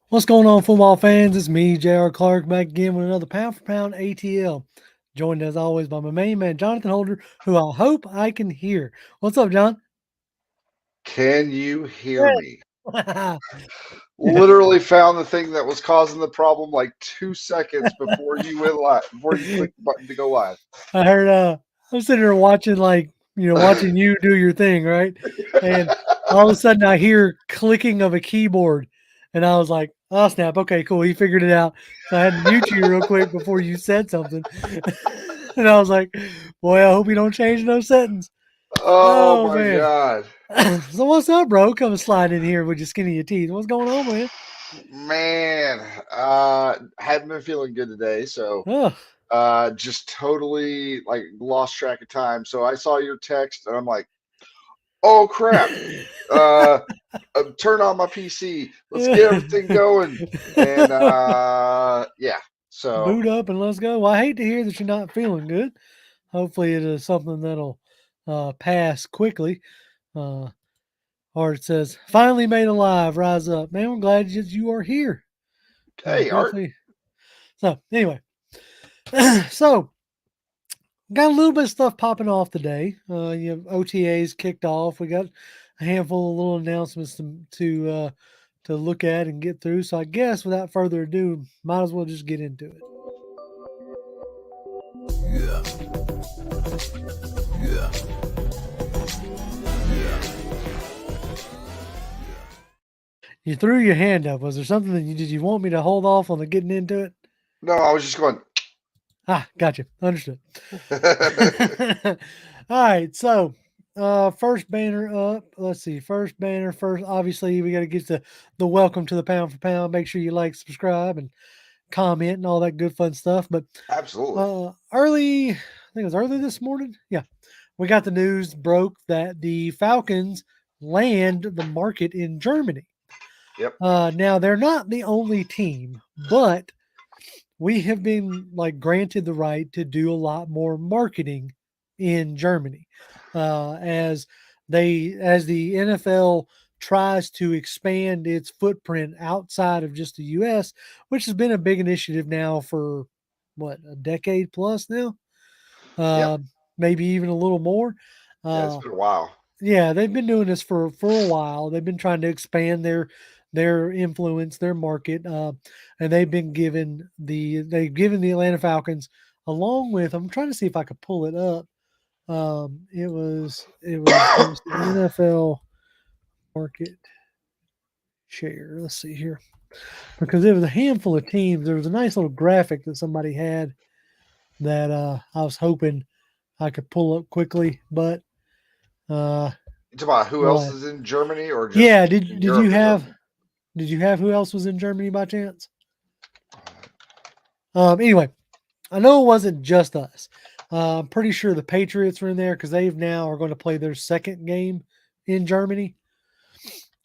What's going on, football fans? It's me, J.R. Clark, back again with another Pound for Pound ATL. Joined as always by my main man, Jonathan Holder, who I hope I can hear. What's up, John? Can you hear me? I Literally found the thing that was causing the problem like 2 seconds before you went live, before you clicked the button to go live. heard I'm sitting here watching watching you do your thing, right? And all of a sudden I hear clicking of a keyboard. And I was like, oh snap, okay, cool. He figured it out. So I had to mute you real quick before you said something. And I was like, boy, I hope you don't change those settings. Oh Oh my man. God. So what's up, bro? Come slide in here with your skinny teeth. What's going on, man? Man, hadn't been feeling good today, so Oh, just totally like lost track of time. So I saw your text and I'm like, oh crap. Uh, Turn on my PC. Let's get everything going. And yeah, so boot up and let's go. Well, I hate to hear that you're not feeling good. Hopefully, it is something that'll pass quickly. Uh, or it says, finally made alive, rise up. Man, we're glad that you are here. hey, Art. Definitely. So, anyway, so got a little bit of stuff popping off today. You have OTAs kicked off. We got a handful of little announcements to look at and get through. So I guess without further ado, might as well just get into it. You threw your hand up. Was there something that did you want me to hold off on the getting into it? No, I was just going. Ah, gotcha. Understood. All right. So, first banner up. Let's see. First banner first. Obviously, we got to get the welcome to the pound for pound. Make sure you like, subscribe, and comment and all that good fun stuff. But Absolutely. early, I think it was early this morning. Yeah, we got the news broke that the Falcons land the market in Germany. Yep. Now they're not the only team, but we have been like granted the right to do a lot more marketing in Germany, as the NFL tries to expand its footprint outside of just the U.S., which has been a big initiative now for what, a decade plus now, Yep. uh, maybe even a little more. Yeah, it's Uh, been a while. yeah, they've been doing this for a while. They've been trying to expand their influence, their market, and they've given the Atlanta Falcons, along with, I'm trying to see if I could pull it up. It was the NFL market share. Let's see here, because it was a handful of teams. There was a nice little graphic that somebody had that I was hoping I could pull up quickly, but uh, It's about who else what? is in Germany or just Yeah, in did you Europe in have general. Did you have who else was in Germany by chance? Anyway, I know it wasn't just us. I'm pretty sure the Patriots were in there because they've now are going to play their second game in Germany.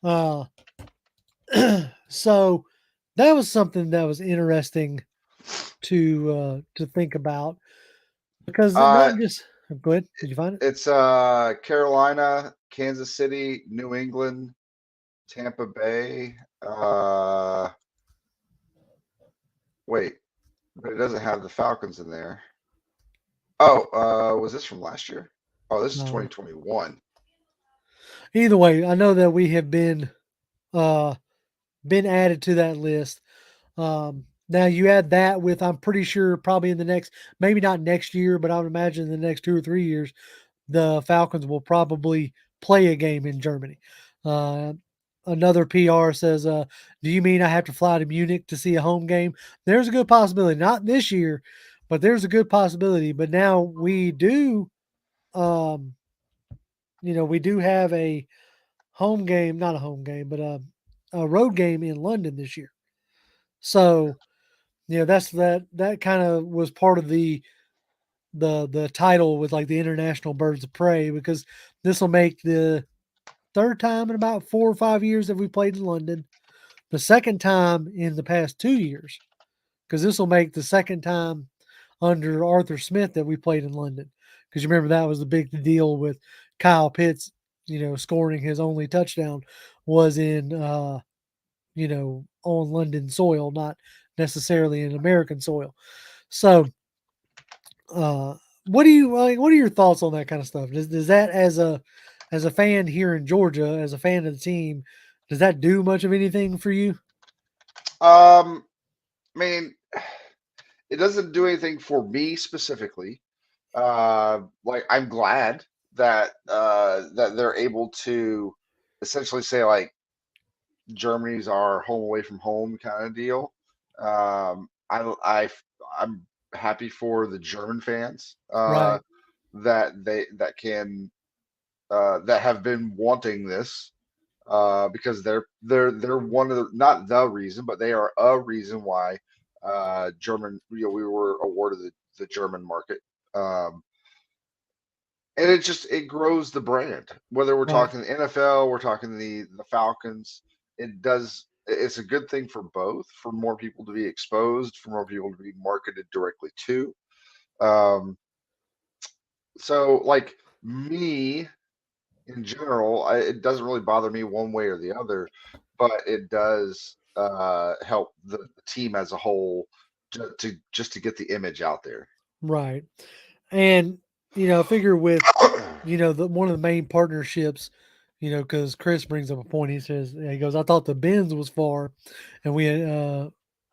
Uh, so that was something that was interesting to think about because Uh, not just go ahead. Did you find it? it's Carolina, Kansas City, New England, Tampa Bay. Wait, but it doesn't have the Falcons in there. Oh, was this from last year? Oh, this is Uh, 2021. Either way, I know that we have uh, been added to that list. Now you add that with, I'm pretty sure probably in the next, maybe not next year, but I would imagine in the next 2 or 3 years, the Falcons will probably play a game in Germany. Uh, Another PR says, "Do you mean I have to fly to Munich to see a home game?" There's a good possibility, not this year, but there's a good possibility. But now we do, um, we do have a home game, not a home game, but a road game in London this year. So that kind of was part of the title with like the international birds of prey, because this will make the third time in about 4 or 5 years that we played in London, the second time in the past 2 years, because this will make the second time under Arthur Smith that we played in London. Because you remember that was the big deal with Kyle Pitts, scoring his only touchdown was in on London soil, not necessarily in American soil. So, what do you like? What are your thoughts on that kind of stuff? Does that as a fan here in Georgia, as a fan of the team, does that do much of anything for you? Um, I mean, it doesn't do anything for me specifically. Like I'm glad that they're able to essentially say like Germany's our home away from home kind of deal. I'm happy for the German fans Right, that can that have been wanting this because they're one of the not the reason, but they are a reason why German we were awarded the German market. Um, and it grows the brand. Whether we're right, talking the NFL, we're talking the Falcons, it's a good thing for both, for more people to be exposed, for more people to be marketed directly to. Um, so like me in general, it doesn't really bother me one way or the other, but it does help the team as a whole just to get the image out there. right. And I figure with the one of the main partnerships, because Chris brings up a point. He goes, "I thought the Benz was far, and we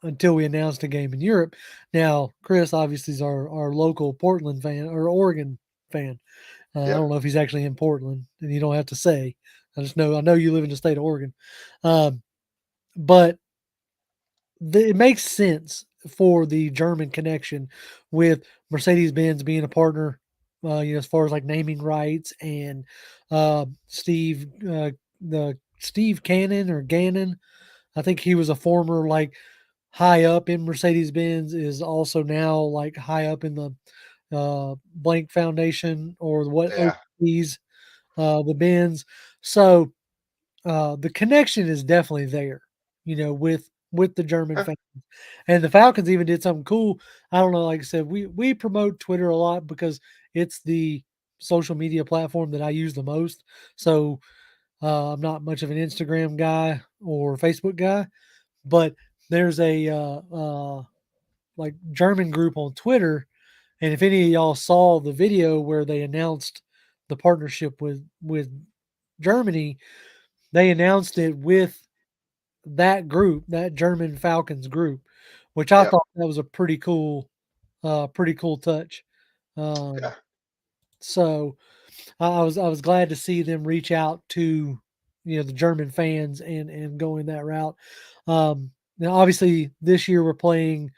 until we announced a game in Europe." Now, Chris obviously is our local Portland fan or Oregon fan. I Yep. don't know if he's actually in Portland, and you don't have to say. I know you live in the state of Oregon, um, but it makes sense for the German connection with Mercedes Benz being a partner, as far as like naming rights and the Steve Cannon or Gannon. I think he was a former like high up in Mercedes Benz, is also now like high up in the Blank Foundation or what Yeah. OTs the Benz. So the connection is definitely there, with the German Yeah. fans. And the Falcons even did something cool. I don't know, like I said, we promote Twitter a lot because it's the social media platform that I use the most. So I'm not much of an Instagram guy or Facebook guy, but there's a like German group on Twitter, and if any of y'all saw the video where they announced the partnership with Germany, they announced it with that group, that German Falcons group, which I Yep. thought that was a pretty cool touch. Um, Yeah. so I was glad to see them reach out to the German fans and go in that route. Now, obviously, this year we're playing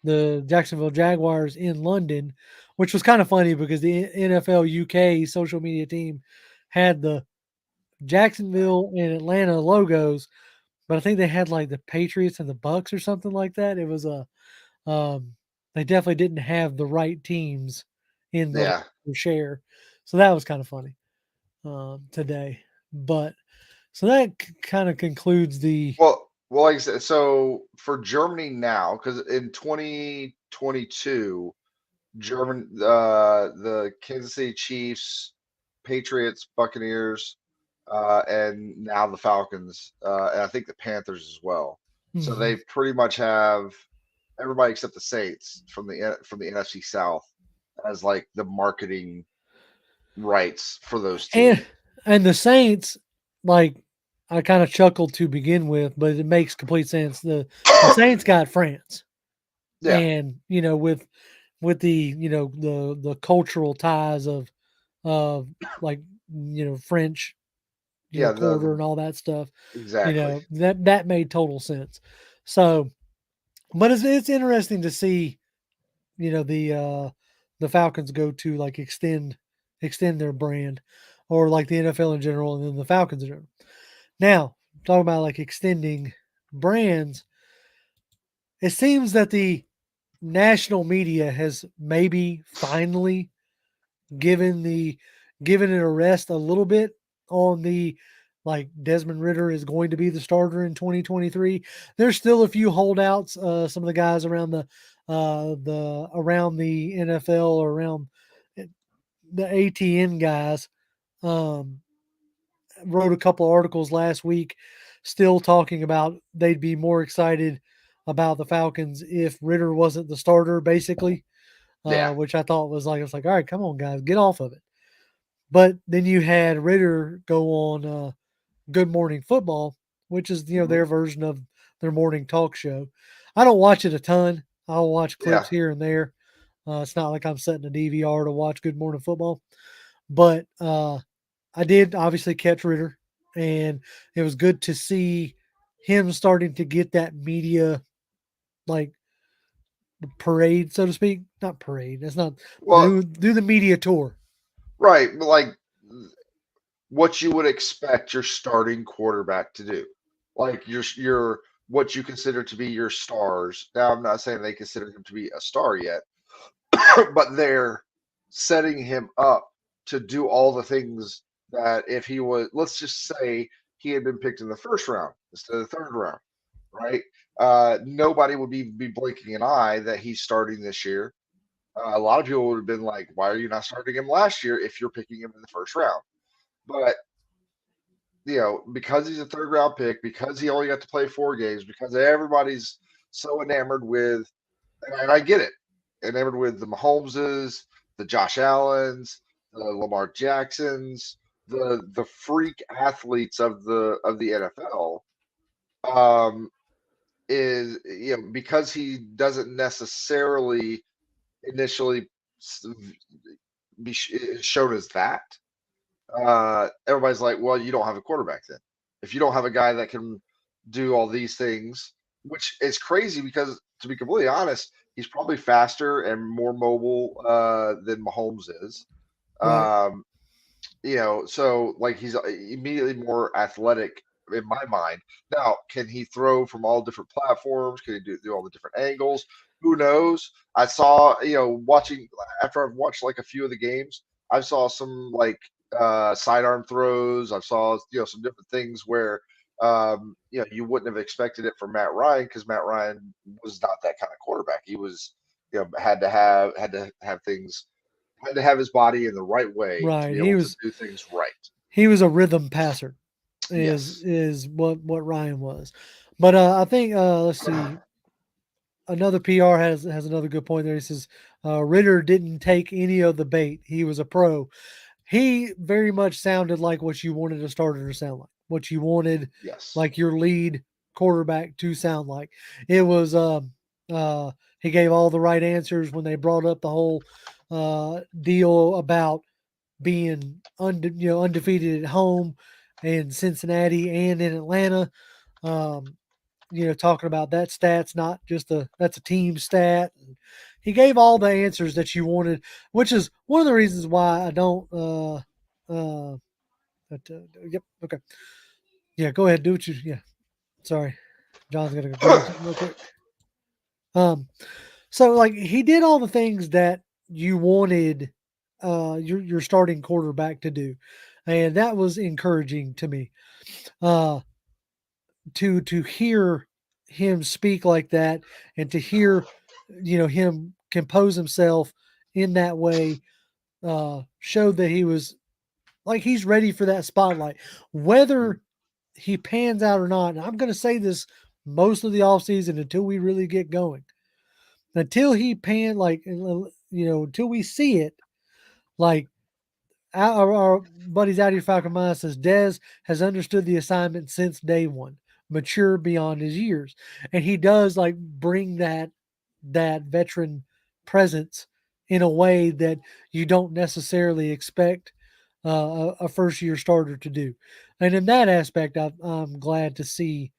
the Jacksonville Jaguars in London, which was kind of funny because the NFL UK social media team had the Jacksonville and Atlanta logos, but I think they had like the Patriots and the Bucks or something like that. It was a um, they definitely didn't have the right teams in the Yeah. share, so that was kind of funny today. But so that kind of concludes the Well, like I said, so for Germany now, because in 2022, the Kansas City Chiefs, Patriots, Buccaneers, and now the Falcons, and I think the Panthers as well. So mhm. they pretty much have everybody except the Saints from the NFC South as like the marketing rights for those and teams. and the Saints, like I kind of chuckled to begin with, but it makes complete sense. The Saints got France, Yeah, and with the the cultural ties of like French yeah, quarter and all that stuff, exactly. that made total sense. So, but it's interesting to see the Falcons go to like extend their brand, or like the NFL in general, and then the Falcons in general. Now, talking about like extending brands, it seems that the national media has maybe finally given the given it a rest a little bit on the like Desmond Ritter is going to be the starter in 2023. There's still a few holdouts. Some of the guys around the around the NFL or around the ATN guys um, wrote a couple articles last week still talking about they'd be more excited about the Falcons if Ritter wasn't the starter, basically, Yeah. which I thought was like, it's like, all right, come on, guys, get off of it. But then you had Ritter go on Good Morning Football, which is Mhm. their version of their morning talk show. I don't watch it a ton. I'll watch Yeah. clips here and there. It's not like I'm setting a DVR to watch Good Morning Football, but I did obviously catch Ritter, and it was good to see him starting to get that media like parade, so to speak. Not parade. That's not Well, do the media tour. right. But like what you would expect your starting quarterback to do. Like your what you consider to be your stars. Now I'm not saying they consider him to be a star yet, but they're setting him up to do all the things that if he was, let's just say he had been picked in the first round instead of the third round, right? Nobody would be blinking an eye that he's starting this year. A lot of people would have been like, "Why are you not starting him last year if you're picking him in the first round?" But because he's a third round pick, because he only got to play 4 games, because everybody's so enamored with, and I get it, enamored with the Mahomeses, the Josh Allens, the Lamar Jacksons, the freak athletes of the NFL. Um, is because he doesn't necessarily initially be shown as that. Everybody's like, well, you don't have a quarterback then. If you don't have a guy that can do all these things, which is crazy because to be completely honest, he's probably faster and more mobile than Mahomes is. Right. Um, so like he's immediately more athletic in my mind. Now, can he throw from all different platforms? Can he do all the different angles? Who knows? I saw, watching after I've watched like a few of the games, I saw some like sidearm throws. I saw, some different things where you wouldn't have expected it from Matt Ryan because Matt Ryan was not that kind of quarterback. He was, had to have things had to have his body in the right way to Right. be able to do things right. He was a rhythm passer, is Yes. what Ryan was. But I think let's see, another PR has another good point there. He says Ritter didn't take any of the bait. He was a pro. He very much sounded like what you wanted a starter to sound like, what you wanted Yes. like your lead quarterback to sound like. It was he gave all the right answers when they brought up the whole deal about being undefeated at home in Cincinnati and in Atlanta. Um, talking about that stat's not just that's a team stat. And he gave all the answers that you wanted, which is one of the reasons why I don't. Yep. Okay. Yeah. Go ahead. Do what you. Yeah. Sorry, John's gonna go grab something real quick. Um. So like he did all the things that you wanted your starting quarterback to do, and that was encouraging to me. Uh, to hear him speak like that and to hear him compose himself in that way showed that he was like he's ready for that spotlight whether he pans out or not. And I'm going to say this most of the offseason until we really get going, until he until we see it. Like our buddies out here, Falcon Mind says Dez has understood the assignment since day one, mature beyond his years, and he does like bring that veteran presence in a way that you don't necessarily expect a first year starter to do. And in that aspect, I'm glad to see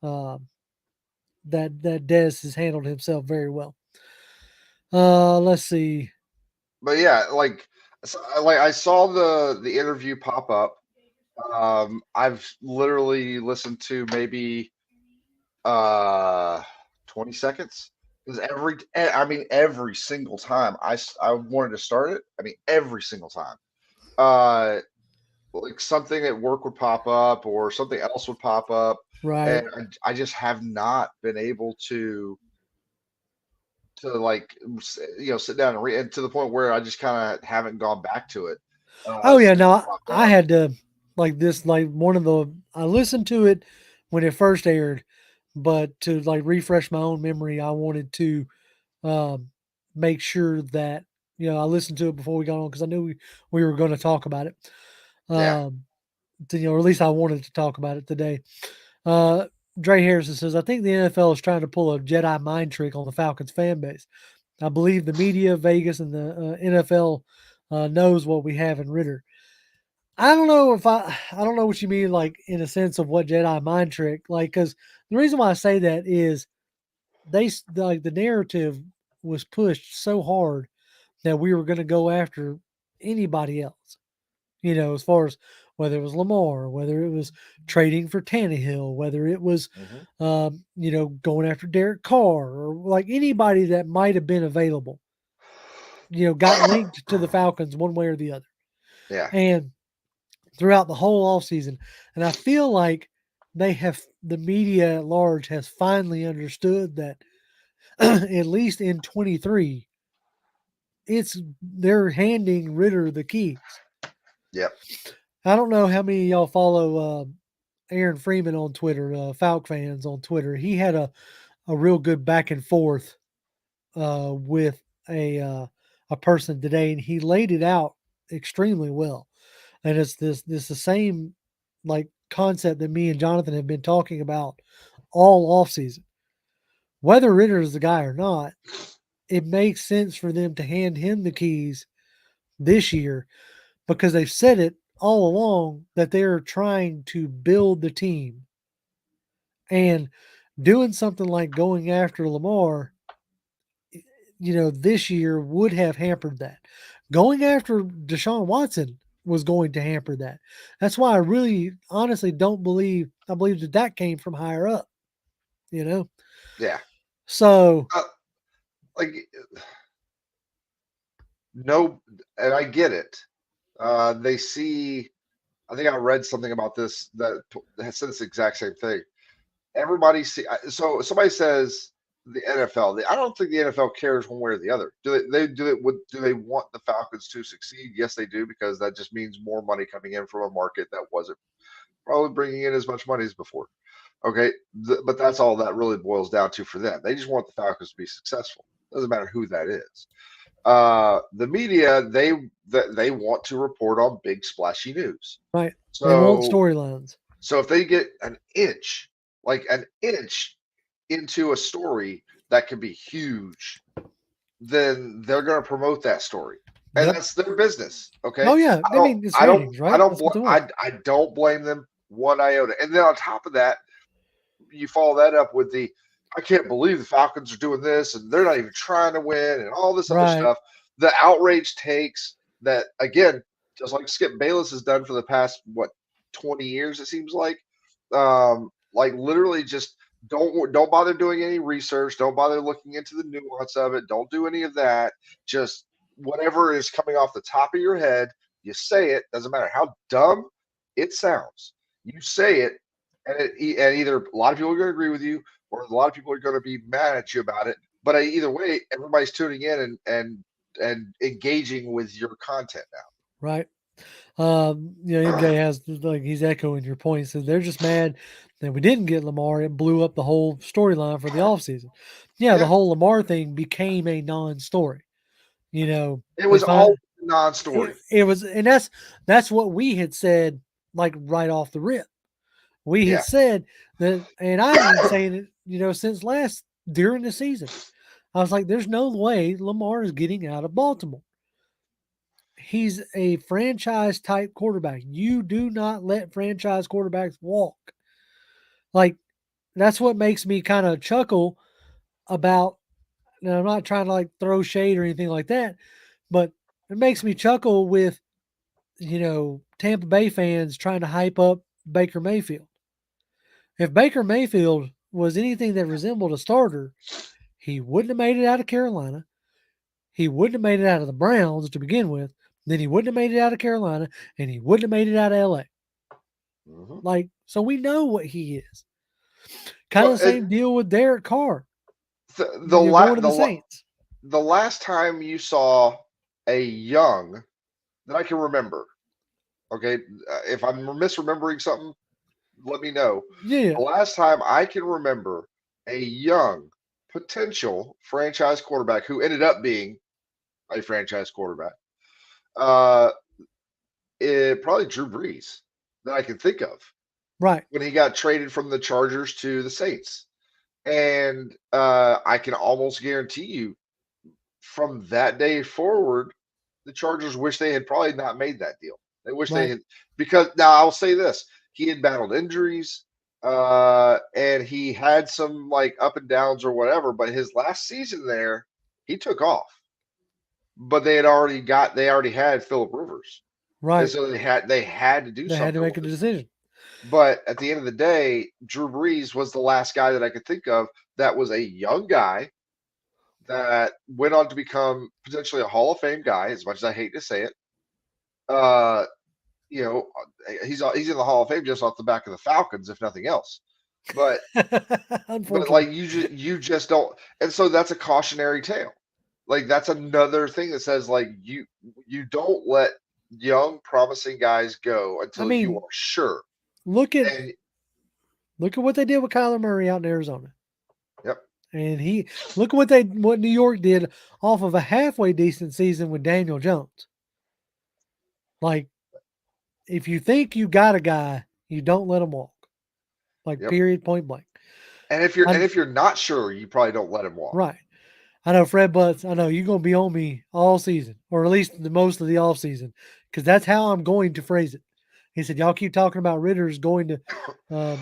uh, that Dez has handled himself very well. Let's see. But yeah, like I saw the interview pop up. I've literally listened to maybe uh 20 seconds because every single time I wanted to start it. I mean, every single time. Uh, like something at work would pop up or something else would pop up, Right. and I just have not been able to like sit down and read, and to the point where I just kind of haven't gone back to it Oh yeah, since no, it I, popped I up. had to like this like one of the I listened to it when it first aired, but to like refresh my own memory, I wanted to um, make sure that I listened to it before we got on because I knew we were going to talk about it. Yeah. Um, or at least I wanted to talk about it today. Uh, Dre Harrison says, I think the NFL is trying to pull a Jedi mind trick on the Falcons fan base. I believe the media, Vegas, and the NFL knows what we have in Ritter. I don't know if I don't know what you mean, like in a sense of what Jedi mind trick, like because the reason why I say that is like the narrative was pushed so hard that we were going to go after anybody else. As far as whether it was Lamar, whether it was trading for Tannehill, whether it was, Hmm. going after Derek Carr or like anybody that might have been available, got linked to the Falcons one way or the other. Yeah. And throughout the whole offseason, and I feel like the media at large has finally understood that at least in 23, they're handing Ritter the keys. Yep. I don't know how many of y'all follow Aaron Freeman on Twitter, Falc fans on Twitter. He had a real good back and forth with a person today, and he laid it out extremely well. And it's this the same like concept that me and Jonathan have been talking about all off season. Whether Ritter is the guy or not, it makes sense for them to hand him the keys this year because they've said it all along that they're trying to build the team. And doing something like going after Lamar, this year would have hampered that. Going after Deshaun Watson was going to hamper that. That's why I really honestly don't believe I believe that came from higher up, you know. Yeah. So Like no, and I get it. They see. I think I read something about this that said this exact same thing. Everybody see. So somebody says the NFL. I don't think the NFL cares one way or the other. Do they want the Falcons to succeed? Yes, they do because that just means more money coming in from a market that wasn't probably bringing in as much money as before. Okay, but that's all that really boils down to for them. They just want the Falcons to be successful. Doesn't matter who that is. The media they want to report on big splashy news. right, they want So storylines. so if they get like an inch into a story that could be huge, then they're going to promote that story, and Yep. that's their business. Okay, Oh yeah, I mean it's ratings, right? That's what they want. I don't blame them one iota. And then on top of that, you follow that up with I can't believe the Falcons are doing this and they're not even trying to win and all this other Right. stuff. The outrage takes that again, just like Skip Bayless has done for the past 20 years, it seems like literally just don't bother doing any research, don't bother looking into the nuance of it, don't do any of that. Just whatever is coming off the top of your head, you say it. Doesn't matter how dumb it sounds. You say it, and either a lot of people are going to agree with you, or a lot of people are going to be mad at you about it. But either way, everybody's tuning in and engaging with your content now. Right. MJ has like he's echoing your point. So they're just mad that we didn't get Lamar. It blew up the whole storyline for the offseason. Yeah, the Yeah, whole Lamar thing became a non-story. it They was all find non-story. it was, and that's what we had said like right off the rip. We had Yeah, said that, and I've been saying it, since during the season. I was like, there's no way Lamar is getting out of Baltimore. He's a franchise type quarterback. You do not let franchise quarterbacks walk. Like, that's what makes me kind of chuckle about. Now, I'm not trying to like throw shade or anything like that, but it makes me chuckle with, Tampa Bay fans trying to hype up Baker Mayfield. If Baker Mayfield was anything that resembled a starter, he wouldn't have made it out of Carolina. He wouldn't have made it out of the Browns to begin with. Then he wouldn't have made it out of Carolina, and he wouldn't have made it out of LA. mm-hmm. Like, so we know what he is. Kind of Well, the same deal with Derek Carr. the, Going to the Saints. the last time you saw a young that I can remember, okay, if I'm misremembering something, let me know. Yeah. The last time I can remember a young potential franchise quarterback who ended up being a franchise quarterback, uh, probably Drew Brees that I can think of Right. when he got traded from the Chargers to the Saints. And I can almost guarantee you from that day forward, the Chargers wish they had probably not made that deal. They wish they Right. had, because now I'll say this: he had battled injuries, and he had some like up and downs or whatever. But his last season there, he took off. But they already had Philip Rivers, and Right. so they had to do They had to something make a with it. decision. But at the end of the day, Drew Brees was the last guy that I could think of that was a young guy that went on to become potentially a Hall of Fame guy. As much as I hate to say it, uh, you know, he's in the Hall of Fame just off the back of the Falcons, if nothing else. But Unfortunately. like you just don't, and so that's a cautionary tale. Like that's another thing that says like you don't let young promising guys go I until you mean, are sure. look at And look at what they did with Kyler Murray out in Arizona. yep, And look at what New York did off of a halfway decent season with Daniel Jones. Like, if you think you got a guy, you don't let him walk. Like, yep. period, point blank. And if you're I and if you're not sure, you probably don't let him walk. Right. I know Fred Butts. I know you're gonna be on me all season, or at least the most of the off season, because that's how I'm going to phrase it. He said, "Y'all keep talking about Ritter's going to, um,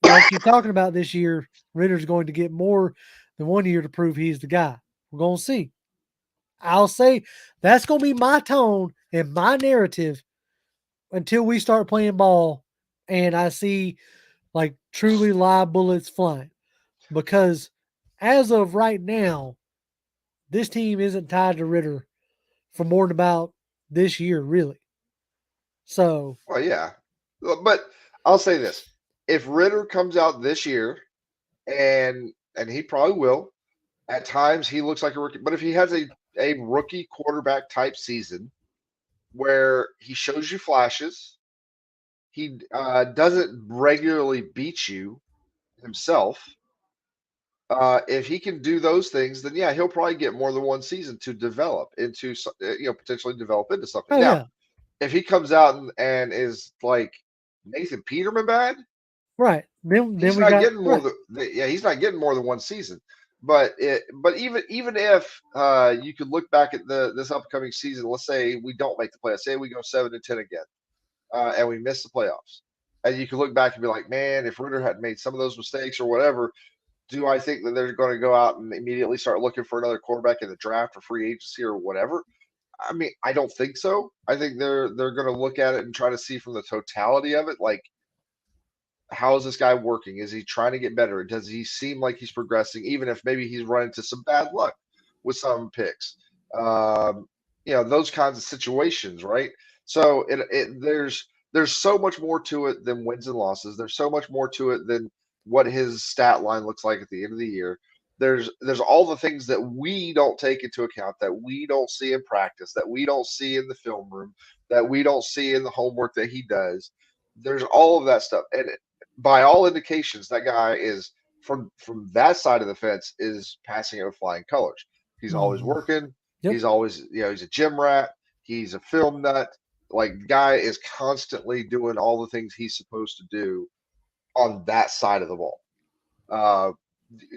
y'all keep talking about this year. Ritter's going to get more than 1 year to prove he's the guy. We're gonna see." I'll say that's gonna be my tone and my narrative until we start playing ball, and I see like truly live bullets flying. Because as of right now, this team isn't tied to Ritter for more than about this year, really. So, Well, yeah, but I'll say this: if Ritter comes out this year, and he probably will, at times he looks like a rookie. But if he has a rookie quarterback type season where he shows you flashes, he doesn't regularly beat you himself. If he can do those things, then yeah, he'll probably get more than one season to develop into, potentially develop into something. oh Now, yeah, if he comes out and is like Nathan Peterman bad, right. Then he's we not got getting more right. than yeah, he's not getting more than one season. But even if you could look back at this upcoming season, let's say we don't make the playoffs, say we go 7-10 again, and we miss the playoffs, and you can look back and be like, man, if Ritter had made some of those mistakes or whatever, do I think that they're going to go out and immediately start looking for another quarterback in the draft or free agency or whatever? I mean, I don't think so. I think they're going to look at it and try to see from the totality of it, like how is this guy working? Is he trying to get better? Does he seem like he's progressing, even if maybe he's run into some bad luck with some picks? Um, those kinds of situations, right? So there's so much more to it than wins and losses. There's so much more to it than what his stat line looks like at the end of the year. There's all the things that we don't take into account, that we don't see in practice, that we don't see in the film room, that we don't see in the homework that he does. There's all of that stuff, and by all indications, that guy is from that side of the fence is passing it with flying colors. He's always Mhm. working. Yep. He's always, he's a gym rat. He's a film nut. Like, guy is constantly doing all the things he's supposed to do on that side of the ball. Uh,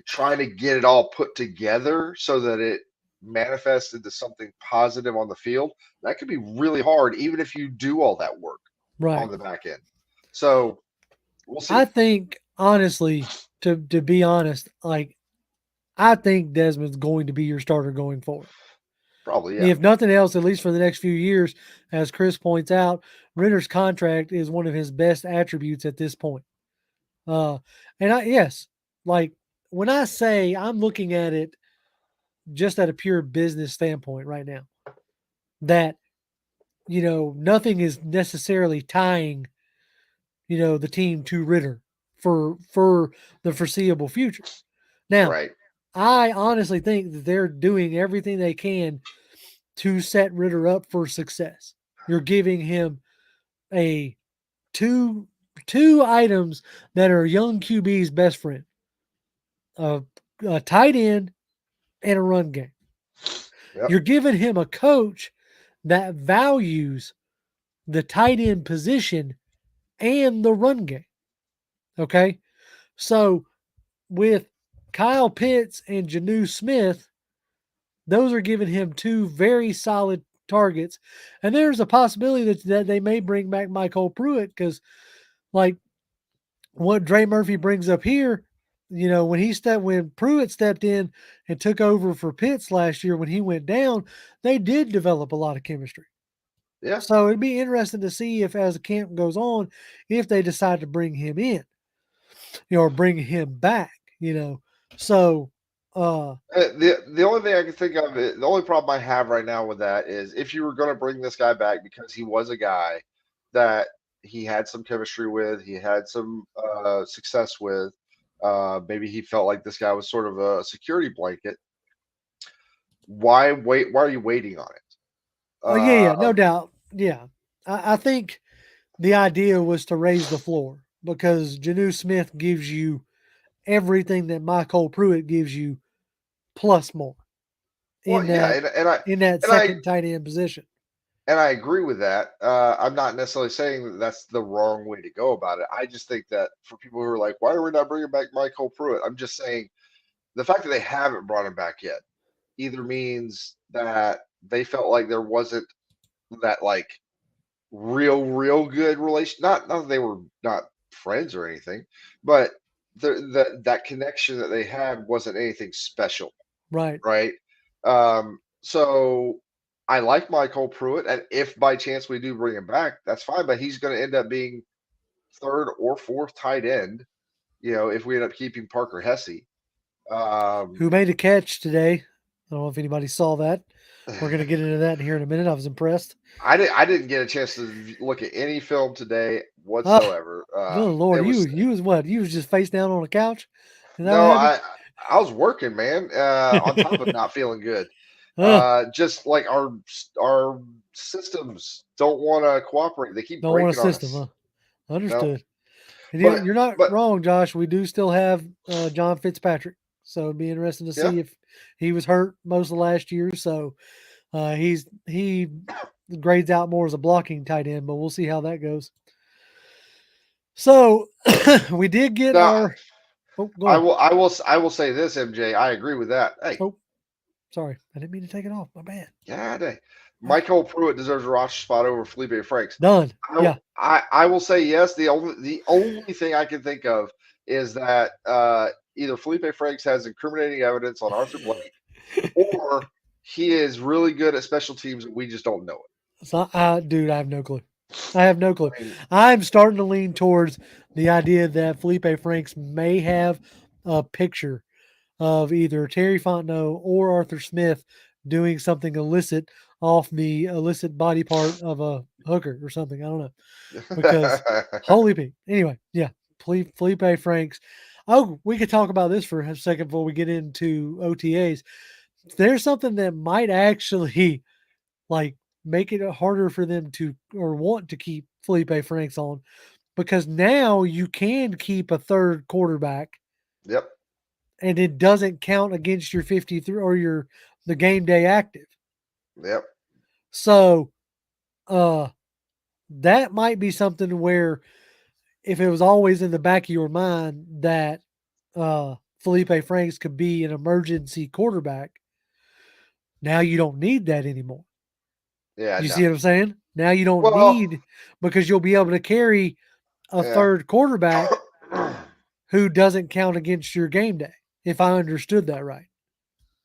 Trying to get it all put together so that it manifests into something positive on the field, that could be really hard, even if you do all that work on Right. the back end. So we'll I see. think honestly, to be honest, like I think Desmond's going to be your starter going forward. Probably, yeah. If nothing else, at least for the next few years, as Chris points out, Ritter's contract is one of his best attributes at this point. Uh, and yes, like when I say I'm looking at it just at a pure business standpoint right now, that nothing is necessarily tying the team to Ritter for the foreseeable future. Now, Right. I honestly think that they're doing everything they can to set Ritter up for success. You're giving him a two two items that are young QB's best friend: a, a tight end and a run game. Yep. You're giving him a coach that values the tight end position and the run game. Okay. So with Kyle Pitts and Janu Smith, those are giving him two very solid targets. And there's a possibility that they may bring back Michael Pruitt because, like what Dre Murphy brings up here, when Pruitt stepped in and took over for Pitts last year when he went down, they did develop a lot of chemistry. Yeah. So it'd be interesting to see if, as the camp goes on, if they decide to bring him in, or bring him back. So The only thing I can think of, the only problem I have right now with that is if you were going to bring this guy back because he was a guy that he had some chemistry with, he had some success with, maybe he felt like this guy was sort of a security blanket. Why wait? Why are you waiting on it? yeah, no doubt. Yeah, I think the idea was to raise the floor because Janu Smith gives you everything that Michael Pruitt gives you plus more Well, in yeah, that in that and I second tight end position. and I agree with that. I'm not necessarily saying that that's the wrong way to go about it. I just think that for people who are like, why are we not bringing back Michael Pruitt? I'm just saying the fact that they haven't brought him back yet either means that they felt like there wasn't that like real good relation. Not that they were not friends or anything, but that connection that they had wasn't anything special, Right. right? So I like Michael Pruitt, and if by chance we do bring him back, that's fine. But he's going to end up being third or fourth tight end. If we end up keeping Parker Hesse. Who made a catch today? I don't know if anybody saw that. We're going to get into that here in a minute. I was impressed. I didn't get a chance to look at any film today Oh, whatsoever. good Lord, It was you was what? You was just face down on a couch? Is that no, what I was working, man. On top of happened? not feeling good, Ugh, just like our systems don't want to cooperate. They keep don't want a breaking on system, us. huh? No, Understood. And but you're not but wrong, Josh. We do still have John Fitzpatrick, so it'd be interesting to yeah, see if he was hurt most of last year. So he grades out more as a blocking tight end, but we'll see how that goes. So we did get no. our. Oh, go ahead. I will say this, MJ. I agree with that. Hey, Oh, sorry, I didn't mean to take it off. My bad. yeah, dang. Ah, Michael Pruitt deserves a roster spot over Felipe Franks. done. Yeah. I will say yes. The only thing I can think of is that either Felipe Franks has incriminating evidence on Arthur Blank, or he is really good at special teams and we just don't know it. So, dude, I have no clue. I have no clue. I mean, I'm starting to lean towards the idea that Felipe Franks may have a picture of either Terry Fontenot or Arthur Smith doing something illicit off the illicit body part of a hooker or something. I don't know. Because holy pig. Anyway, yeah, Felipe Franks. Oh, we could talk about this for a second before we get into OTAs. There's something that might actually like make it harder for them to or want to keep Felipe Franks on because now you can keep a third quarterback yep, and it doesn't count against your 53 or the game day active. yep, So uh that might be something where if it was always in the back of your mind that Felipe Franks could be an emergency quarterback, now you don't need that anymore. yeah, You no. see what I'm saying? Now you don't Well, need because you'll be able to carry a yeah. third quarterback who doesn't count against your game day. If I understood that right.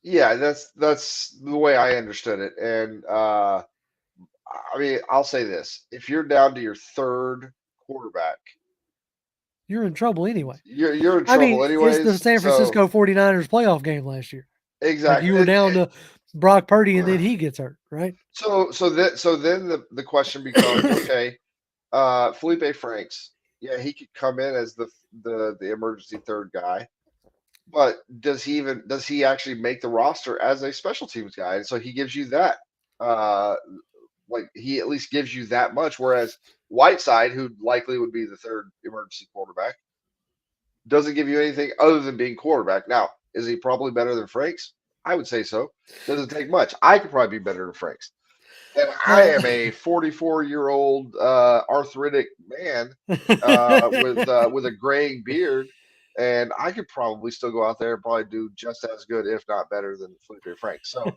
Yeah, that's the way I understood it. And I mean, I'll say this. If you're down to your third quarterback, You're in trouble anyway. you're in I mean, trouble it's the anyways. San So Francisco 49ers playoff game last year. Like you exactly. were down to Brock Purdy and then he gets hurt, right? So then the question becomes, okay, Felipe Franks, yeah, he could come in as the emergency third guy, but does he actually make the roster as a special teams guy? And so he gives you that, uh, like he at least gives you that much. Whereas Whiteside, who likely would be the third emergency quarterback, doesn't give you anything other than being quarterback. Now, is he probably better than Franks? I would say so. Doesn't take much. I could probably be better than Franks. And I Uh, am a 44-year-old arthritic man with a graying beard, and I could probably still go out there and probably do just as good, if not better, than Felipe Franks. So it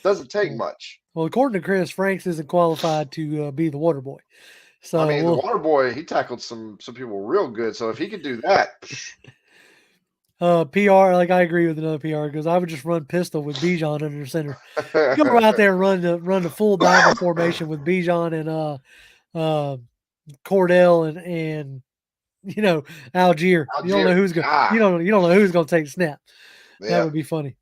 doesn't take much. well, according to Chris, Franks isn't qualified to be the water boy. I So mean, the we'll water boy, he tackled some people real good. So if he could do that, PR, like I agree with another PR because I would just run pistol with Bijan under center. Go out there and run the full diamond formation with Bijan and uh Cordell and Algier. You don't know Algier, who's going ah, you don't know who's gonna take the snap. That yeah, would be funny.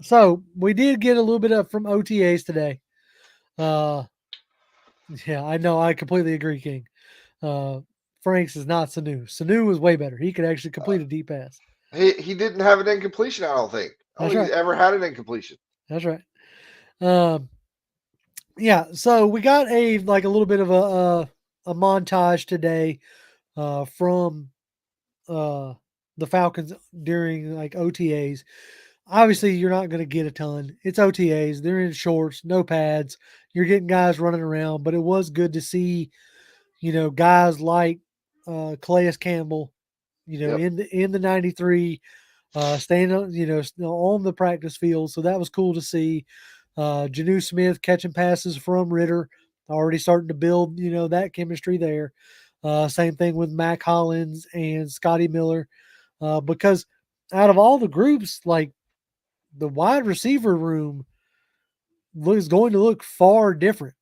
So we did get a little bit up from OTAs today. Uh yeah, I know, I completely agree, King. Uh Franks is not Sanu. Sanu was way better. He could actually complete a deep pass. he didn't have an incompletion. I don't think. I don't That's think he's right. ever had an incompletion. That's right. Um yeah, so we got a little bit of a montage today from uh the Falcons during like OTAs. Obviously, you're not going to get a ton. It's OTAs. They're in shorts, no pads. You're getting guys running around, but it was good to see, guys like Calais Campbell, Yep. in the 93, staying on, on the practice field. So that was cool to see. Janu Smith catching passes from Ritter, already starting to build, that chemistry there. Same thing with Mac Hollins and Scotty Miller, because out of all the groups, like the wide receiver room is going to look far different,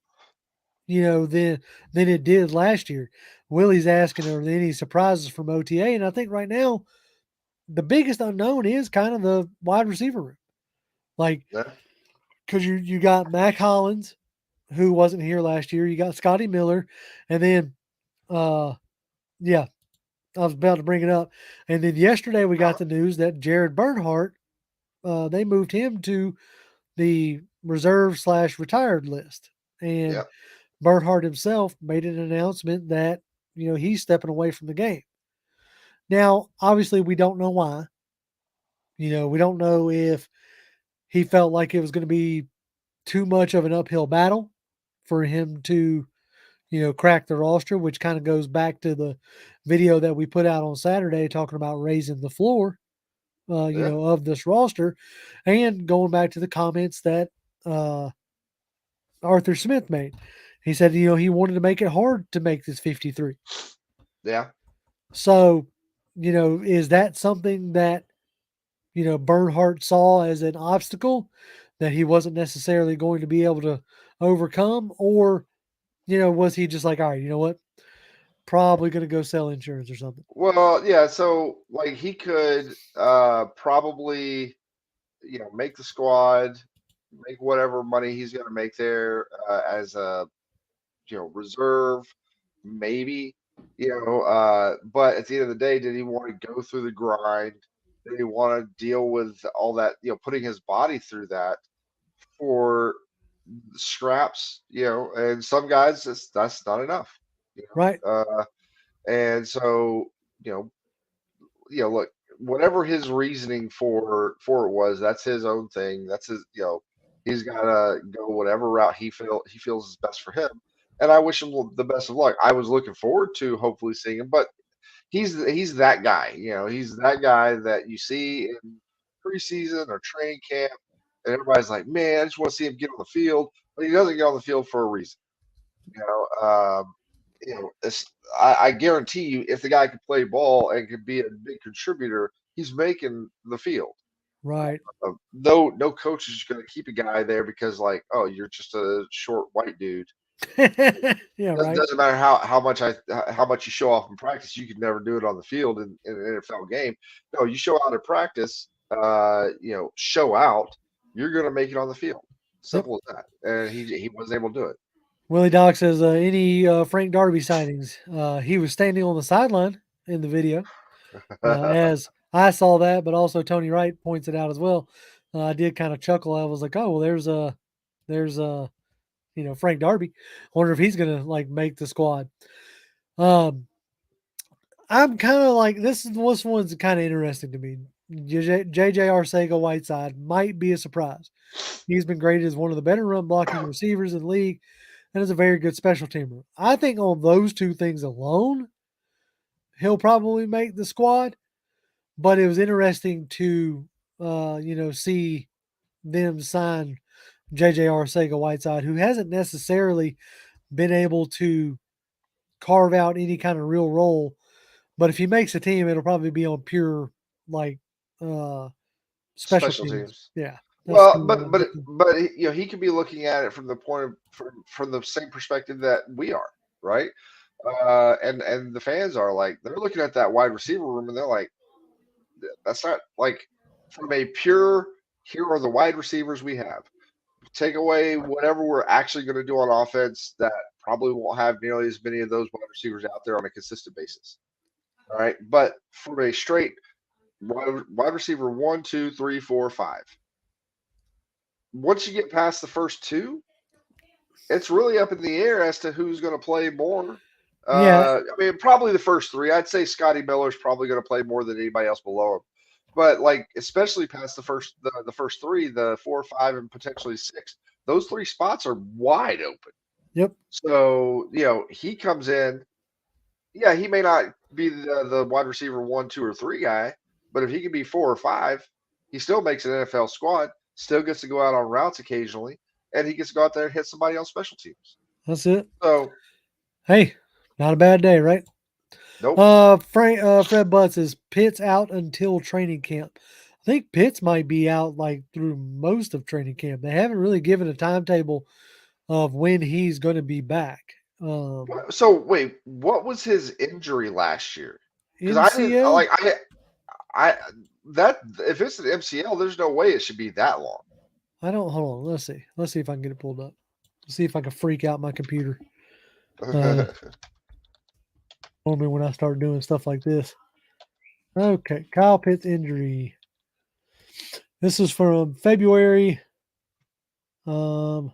than it did last year. Willie's asking are there any surprises from OTA, and I think right now the biggest unknown is kind of the wide receiver room, like Yeah. because you got Mac Hollins who wasn't here last year, you got Scotty Miller, and then yeah, I was about to bring it up, and then yesterday we got the news that Jared Bernhardt, they moved him to the reserve slash retired list. And Yep. Bernhardt himself made an announcement that, he's stepping away from the game. Now, obviously, we don't know why. We don't know if he felt like it was going to be too much of an uphill battle for him to, crack the roster, which kind of goes back to the video that we put out on Saturday talking about raising the floor, Yeah. of this roster, and going back to the comments that uh, Arthur Smith made. He said, he wanted to make it hard to make this 53. Yeah. So, is that something that, Bernhardt saw as an obstacle that he wasn't necessarily going to be able to overcome? Or, was he just like, all right, you know what? Probably going to go sell insurance or something. Well, yeah. So like he could probably make the squad, make whatever money he's going to make there as a reserve, maybe. But at the end of the day, did he want to go through the grind? Did he want to deal with all that? Putting his body through that for scraps. And some guys that's not enough. You Right. and so you know look, whatever his reasoning for it was, that's his own thing. That's his, he's got to go whatever route he feels is best for him. And I wish him the best of luck. I was looking forward to hopefully seeing him, but he's that guy. He's that guy that you see in preseason or training camp, and everybody's like, man, I just want to see him get on the field, but he doesn't get on the field for a reason. You know, um, I guarantee you, if the guy could play ball and could be a big contributor, he's making the field. Right. No coach is going to keep a guy there because, like, oh, you're just a short white dude. Yeah. Doesn't, Right. doesn't matter how much you show off in practice, you could never do it on the field in an NFL game. No, you show out at practice, show out. You're going to make it on the field. Yep. Simple as that. And he wasn't able to do it. Willie Doc says, any Frank Darby sightings? He was standing on the sideline in the video. As I saw that, but also Tony Wright points it out as well. I did kind of chuckle. I was like, oh, well, there's Frank Darby. Wonder if he's gonna like make the squad. Um, I'm kind of like this one's kind of interesting to me. JJ Arcega Whiteside might be a surprise. He's been graded as one of the better run blocking receivers in the league and is a very good special teamer. I think on those two things alone, he'll probably make the squad. But it was interesting to see them sign JJR Sega Whiteside, who hasn't necessarily been able to carve out any kind of real role. But if he makes a team, it'll probably be on pure like uh special Special teams. teams. Yeah. That's Well, kind of what but I'm but thinking. but he could be looking at it from the point of from the same perspective that we are, right? And the fans are like they're looking at that wide receiver room and they're like, that's not like from a pure here are the wide receivers we have. Take away whatever we're actually going to do on offense that probably won't have nearly as many of those wide receivers out there on a consistent basis. All right. But from a straight wide receiver one, two, three, four, five. Once you get past the first two, it's really up in the air as to who's going to play more. Yeah. I mean, probably the first three. I'd say Scotty Miller's probably going to play more than anybody else below him. But like, especially past the first three, the 4, 5, and potentially 6, those three spots are wide open. Yep. So he comes in. Yeah, he may not be the wide receiver 1, 2, or 3 guy, but if he can be 4 or 5, he still makes an NFL squad. Still gets to go out on routes occasionally, and he gets to go out there and hit somebody on special teams. That's it. So Hey, not a bad day, right? nope. Fred Butts is Pitts out until training camp. I think Pitts might be out like through most of training camp. They haven't really given a timetable of when he's going to be back. So wait, what was his injury last year? Because I didn't MCL? like I that if it's an MCL, there's no way it should be that long. I don't. Hold on. Let's see. Let's see if I can get it pulled up. Let's see if I can freak out my computer. Only when I start doing stuff like this. Okay, Kyle Pitts injury. This is from February. Um,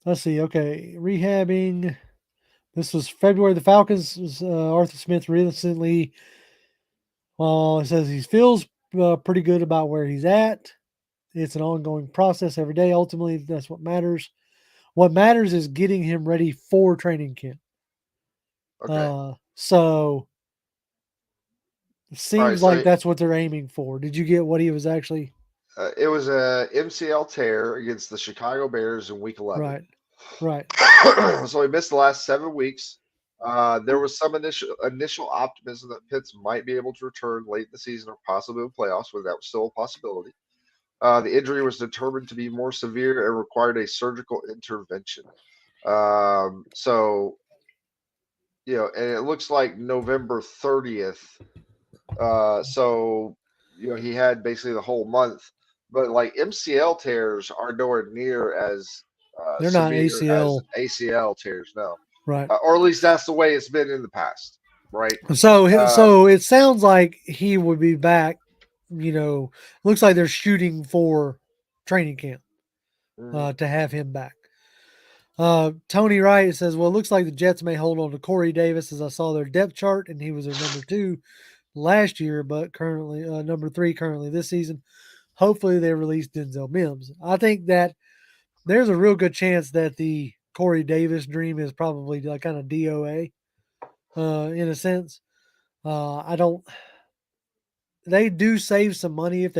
let's see. Okay, rehabbing. This was February. The Falcons was Arthur Smith recently. It says he feels pretty good about where he's at. It's an ongoing process every day. Ultimately, that's what matters. What matters is getting him ready for training camp. Okay. So it All right. seems like So that's what they're aiming for. Did you get what he was actually? it was a MCL tear against the Chicago Bears in Week 11. Right, right. So he missed the last 7 weeks. There was some initial optimism that Pitts might be able to return late in the season or possibly in playoffs, but that was still a possibility. The injury was determined to be more severe and required a surgical intervention. So, and it looks like November 30th. So, he had basically the whole month. But like MCL tears are nowhere near as They're not severe as ACL. ACL tears, no. Right. Or at least that's the way it's been in the past, right? So it sounds like he would be back. Looks like they're shooting for training camp to have him back. Tony Wright says, well, it looks like the Jets may hold on to Corey Davis as I saw their depth chart, and he was their number 2 last year, but currently number 3 currently this season. Hopefully they release Denzel Mims. I think that there's a real good chance that the Corey Davis dream is probably like kind of DOA in a sense. I don't. They do save some money if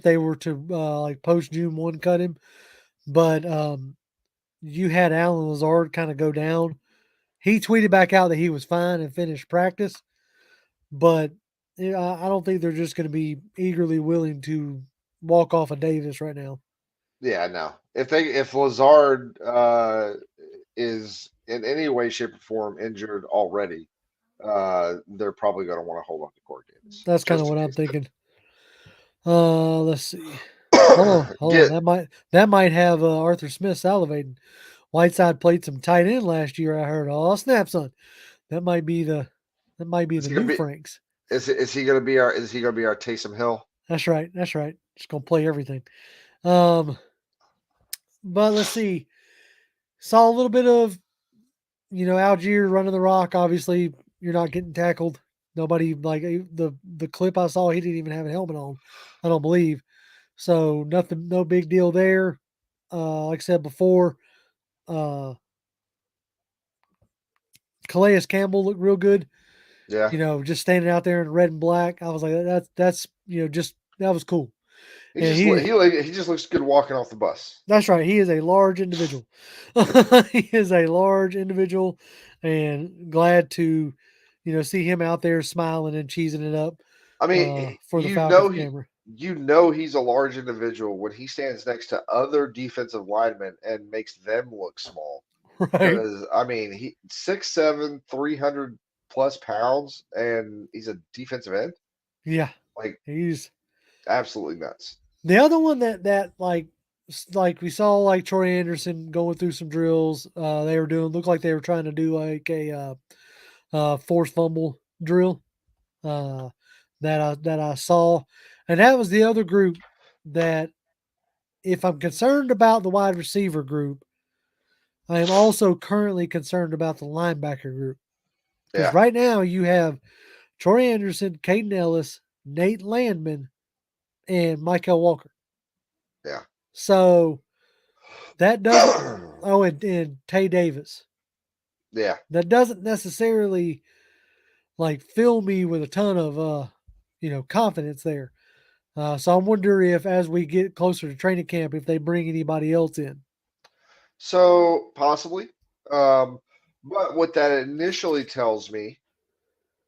they were to like post June 1 cut him, but you had Alan Lazard kind of go down. He tweeted back out that he was fine and finished practice, but I don't think they're just going to be eagerly willing to walk off of Davis right now. Yeah, no. If Lazard is in any way, shape, or form injured already, they're probably going to want to hold on to Corey Davis. That's kind of Just what in I'm case. thinking. Let's see. Hold on. That might have Arthur Smith salivating. Whiteside played some tight end last year. I heard. Oh snap, son. That might be the Is he gonna new be? Franks. Is he going to be our? Is he going to be our Taysom Hill? That's right. That's right. Just gonna play everything. Um, But let's see. Saw a little bit of, Algier running the rock. Obviously, you're not getting tackled. Nobody like the clip I saw. He didn't even have a helmet on. I don't believe. So nothing, no big deal there. Like I said before, uh, Calais Campbell looked real good. Yeah, Just standing out there in red and black. I was like, that's just that was cool. And he just looks good walking off the bus. that's right. He is a large individual. He is a large individual, and glad to, see him out there smiling and cheesing it up I mean, for the Falcons camera. you know he's a large individual when he stands next to other defensive linemen and makes them look small. Right? Because I mean, he 6'7", 300 plus pounds, and he's a defensive end. Yeah. Like He's absolutely nuts. the other one that like we saw like Troy Anderson going through some drills. They were doing looked like they were trying to do like a forced fumble drill. Uh, that I saw, and that was the other group that if I'm concerned about the wide receiver group, I am also currently concerned about the linebacker group because Yeah, right now you have Troy Anderson, Caden Ellis, Nate Landman, and Michael Walker. yeah, So that doesn't. Oh, and Tay Davis. yeah. That doesn't necessarily like fill me with a ton of confidence there. So I wonder if as we get closer to training camp, if they bring anybody else in. So possibly, um, but what that initially tells me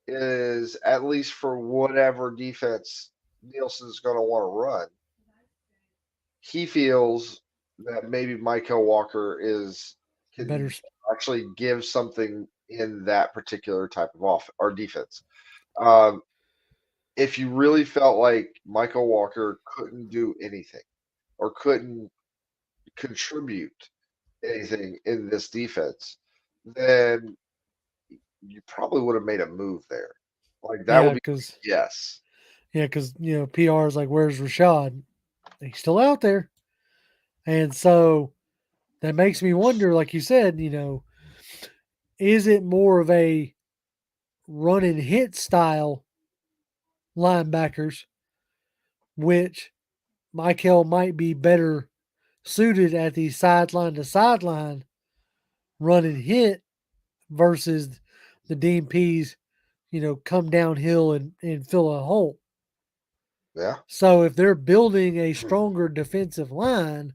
is at least for whatever defense Nielsen's going to want to run, he feels that maybe Michael Walker is Better, can actually give something in that particular type of off or defense. Um, if you really felt like Michael Walker couldn't do anything or couldn't contribute anything in this defense, then you probably would have made a move there. Like that would yeah, be because yes. PR is like, where's Rashad? He's still out there, and so that makes me wonder. Like you said, is it more of a run and hit style linebackers, which Michael might be better suited at the sideline to sideline run and hit versus the DMPs, come downhill and fill a hole. Yeah. So if they're building a stronger defensive line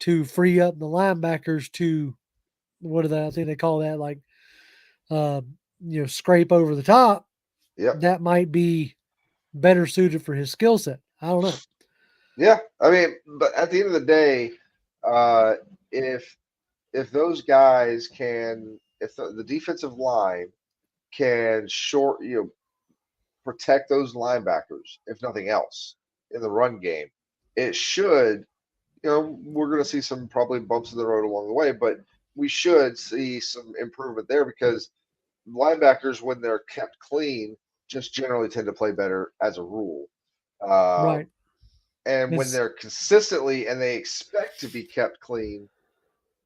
to free up the linebackers to what do they? I think they call that like uh, scrape over the top. Yep. That might be better suited for his skill set. I don't know. Yeah. I mean, but at the end of the day, uh, if those guys can, if the defensive line can protect those linebackers, if nothing else, in the run game, it should, we're going to see some probably bumps in the road along the way, but we should see some improvement there because linebackers, when they're kept clean, just generally tend to play better as a rule. Right. And when It's they're consistently and they expect to be kept clean,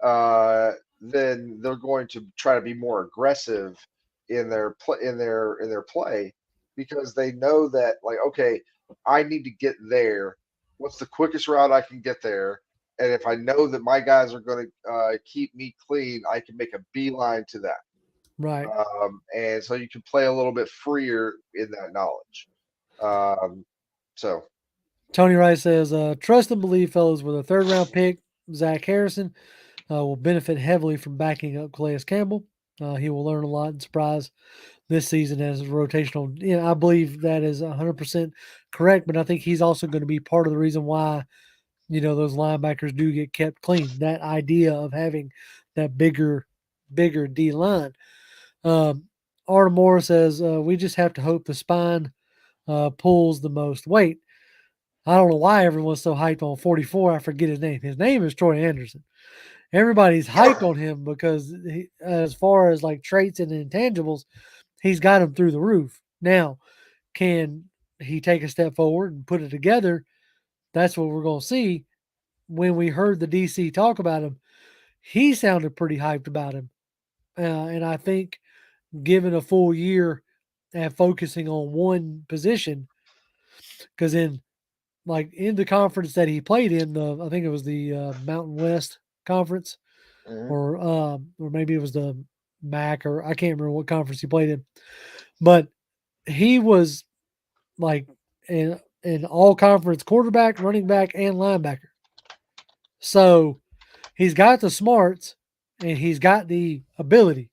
uh, then they're going to try to be more aggressive in their play in their play because they know that like okay, I need to get there. What's the quickest route I can get there? And if I know that my guys are going to keep me clean, I can make a beeline to that. right. And so you can play a little bit freer in that knowledge. Um, so Tony Rice says, trust and believe, fellas, with a third round pick, Zach Harrison will benefit heavily from backing up Calais Campbell. He will learn a lot and surprise this season as a rotational. I believe that is 100% correct, but I think he's also going to be part of the reason why, those linebackers do get kept clean. That idea of having that bigger D line. Um, Artem Moore says, we just have to hope the spine pulls the most weight. I don't know why everyone's so hyped on 44. I forget his name. His name is Troy Anderson. Everybody's hyped on him because as far as like traits and intangibles, he's got him through the roof. Now, can he take a step forward and put it together? That's what we're going to see. when we heard the DC talk about him, he sounded pretty hyped about him. And I think given a full year and focusing on one position, because in the conference that he played in, I think it was the Mountain West Conference, Mhm. or maybe it was the MAC, or I can't remember what conference he played in, but he was like an all conference quarterback, running back, and linebacker. So he's got the smarts and he's got the ability.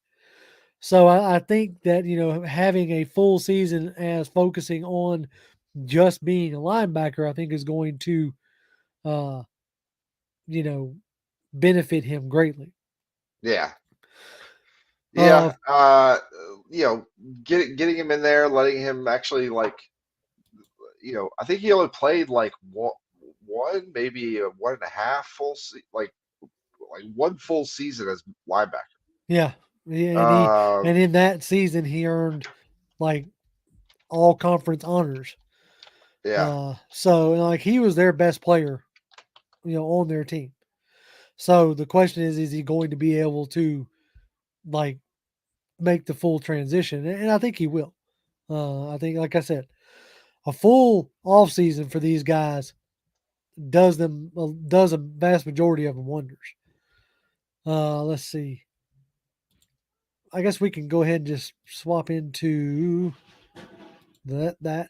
So I think that having a full season as focusing on just being a linebacker, I think is going to uh, you know benefit him greatly. Yeah. Uh, Yeah. You know, getting him in there, letting him actually I think he only played like one maybe a 1.5 like one full season as linebacker. yeah, yeah, Uh, and in that season he earned like all conference honors. yeah, So like he was their best player, on their team. So the question is he going to be able to like make the full transition? And I think he will. I think, like I said, a full off season for these guys does a vast majority of them wonders. Let's see. I guess we can go ahead and just swap into that.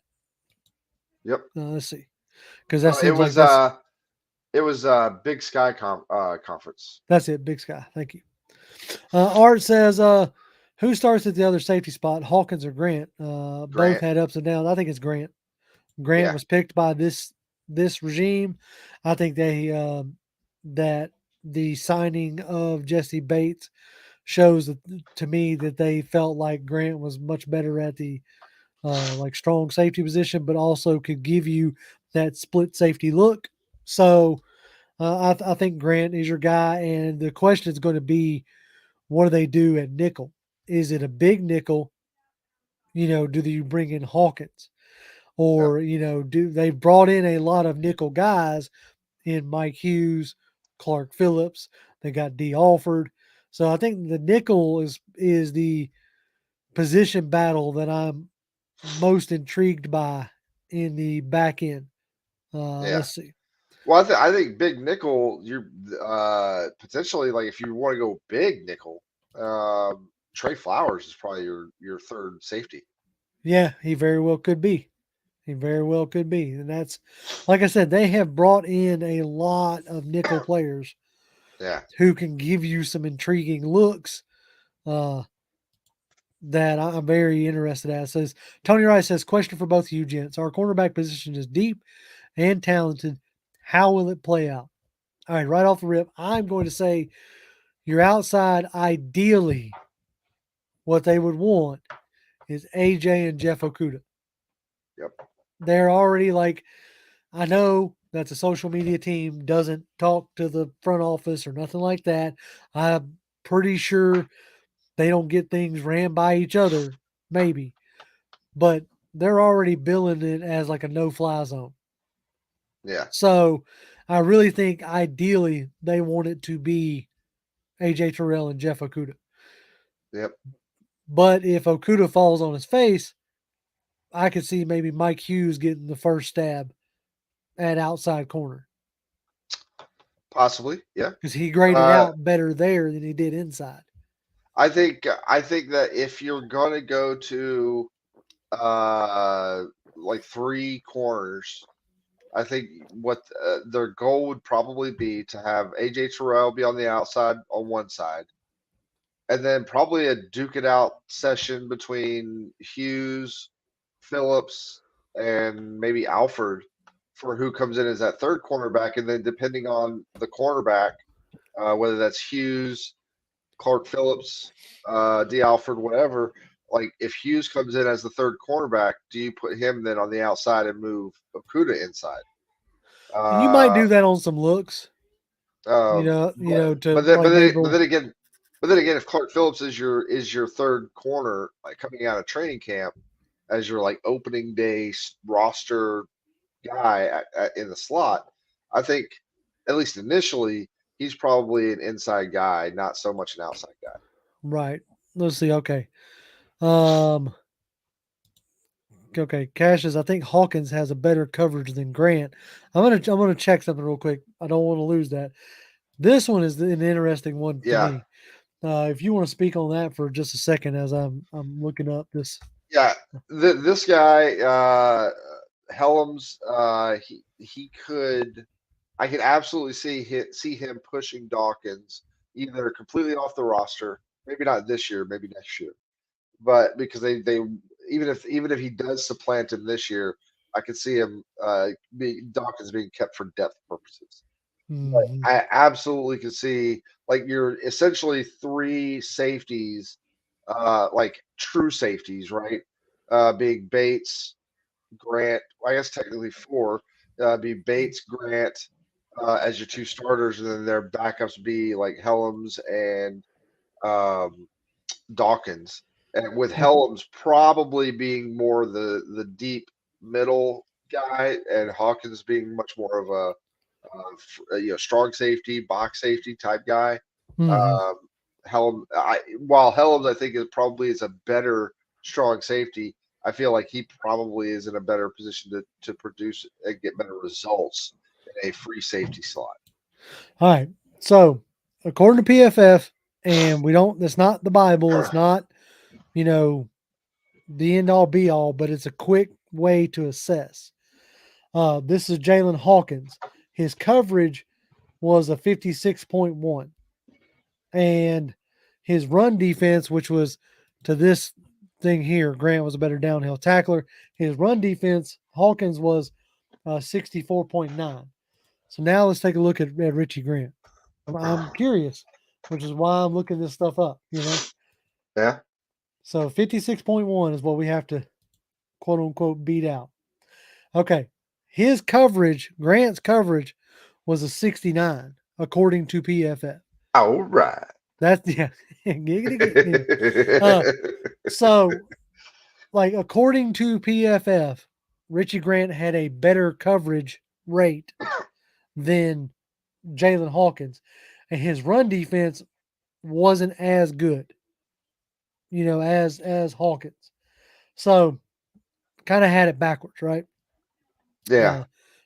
yep. Let's see, because that It seems like was that's Big Sky conference. that's it. Big Sky. Thank you. Art says, who starts at the other safety spot, Hawkins or Grant? Both Grant. had ups and downs. I think it's Grant. Grant Yeah, was picked by this regime. I think that the signing of Jesse Bates shows to me that they felt like Grant was much better at the like strong safety position, but also could give you that split safety look. So I think Grant is your guy, and the question is going to be, what do they do at nickel? Is it a big nickel? Do you bring in Hawkins? yeah, Or, do they've brought in a lot of nickel guys in Mike Hughes, Clark Phillips, they got D Alford. So I think the nickel is the position battle that I'm most intrigued by in the back end. yeah. Let's see. Well, I think big nickel. You're potentially like if you want to go big nickel, Trey Flowers is probably your third safety. Yeah, he very well could be. He very well could be. And that's, like I said, they have brought in a lot of nickel players Yeah, who can give you some intriguing looks uh, that I'm very interested at. It says Tony Rice says, question for both of you gents. Our cornerback position is deep and talented. How will it play out? All right, off the rip, I'm going to say your outside, ideally, what they would want is AJ and Jeff Okuda. yep, They're already like, I know that the social media team doesn't talk to the front office or nothing like that. I'm pretty sure they don't get things ran by each other, maybe, but they're already billing it as like a no-fly zone. yeah, So I really think ideally they want it to be AJ Terrell and Jeff Okuda. yep. But if Okuda falls on his face, I could see maybe Mike Hughes getting the first stab at outside corner Possibly, yeah. because he graded Uh, out better there than he did inside. I think that if you're gonna go to uh like three corners, I think what their goal would probably be to have AJ Terrell be on the outside on one side, and then probably a duke it out session between Hughes, Phillips, and maybe Alford for who comes in as that third cornerback, and then depending on the cornerback, whether that's Hughes, Clark Phillips, D. Alford, whatever. Like if Hughes comes in as the third cornerback, do you put him then on the outside and move Okuda inside? You might Uh, do that on some looks, but to like maybe. but then again, if Clark Phillips is your third corner, like coming out of training camp as your like opening day roster guy in the slot, I think. at least initially, he's probably an inside guy, not so much an outside guy. Right. Let's see. Okay. Um. Okay. Cassius, I think Hawkins has a better coverage than Grant. I'm gonna check something real quick. I don't want to lose that. This one is an interesting one to Yeah, me. If you want to speak on that for just a second, as I'm looking up this. yeah. This guy, Helms, he could. I can absolutely see him pushing Dawkins either completely off the roster, maybe not this year, maybe next year, but because they even if he does supplant him this year, I could see him Dawkins being kept for depth purposes. But Mhm. I absolutely can see like you're essentially three safeties, like true safeties, right? Being Bates, Grant. I guess technically four. Be Bates, Grant as your two starters, and then their backups be like Helms and um, Dawkins, and with Helms probably being more the deep middle guy, and Hawkins being much more of a strong safety, box safety type guy. Mhm. Um, while Helms I think is a better strong safety, I feel like he probably is in a better position to produce and get better results in a free safety slot. All right. So, according to PFF, and we don't. It's not the Bible. It's not you know the end all be all, but it's a quick way to assess. This is Jalen Hawkins. His coverage was a 56.1, and his run defense, which was to this thing here, Grant was a better downhill tackler. His run defense, Hawkins was 64.9. So now let's take a look at Richie Grant. I'm curious, which is why I'm looking this stuff up. Yeah. So 56.1 is what we have to quote unquote beat out. Okay. His coverage, Grant's coverage, was a 69, according to PFF. All right. That's yeah, giggity yeah. Uh, so like according to PFF, Richie Grant had a better coverage rate than Jalen Hawkins, and his run defense wasn't as good, as Hawkins. So kind of had it backwards, right? Yeah. Uh,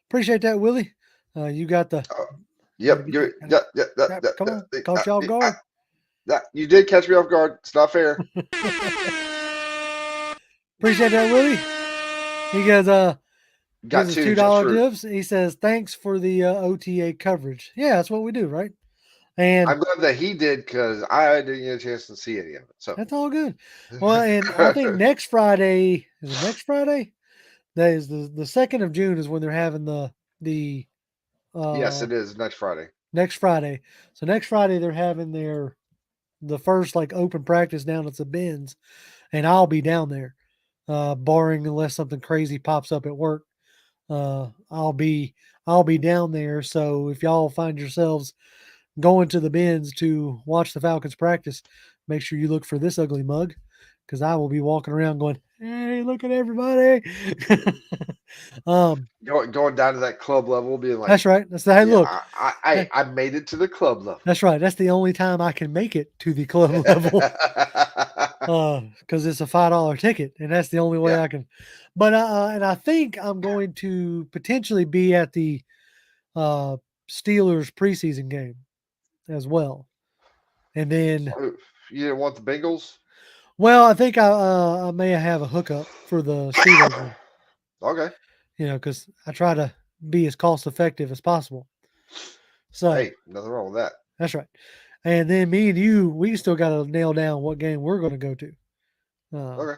appreciate that, Willie. You got the Uh, gotta yep. get You that kind of yeah, yeah, crap. Come on, caught you off guard. you did catch me off guard. It's not fair. Appreciate that, Willie. He goes, Got gives us two just $2 for. gifts. He says, thanks for the OTA coverage. Yeah, that's what we do, right? And I'm glad that he did because I didn't get a chance to see any of it. So. that's all good. Well, and I think next Friday is it next Friday? That is the 2nd of June is when they're having the Yes, uh it is next Friday. next Friday. So next Friday they're having the first like open practice down at the bins, and I'll be down there, barring unless something crazy pops up at work. I'll be down there. So if y'all find yourselves going to the bins to watch the Falcons practice, make sure you look for this ugly mug because I will be walking around going, "Hey, look at everybody!" um, Going down to that club level, being like, that's right. That's the hey, yeah, look. I made it to the club level. That's right. That's the only time I can make it to the club level. Because it's a $5 ticket, and that's the only way Yeah. I can. But and I think I'm going to potentially be at the uh, Steelers preseason game as well. And then, You didn't want the Bengals? well, I think I may have a hookup for the Steelers one. Okay. Because I try to be as cost effective as possible. So Hey, nothing wrong with that. that's right. And then me and you, we still got to nail down what game we're going to go to uh,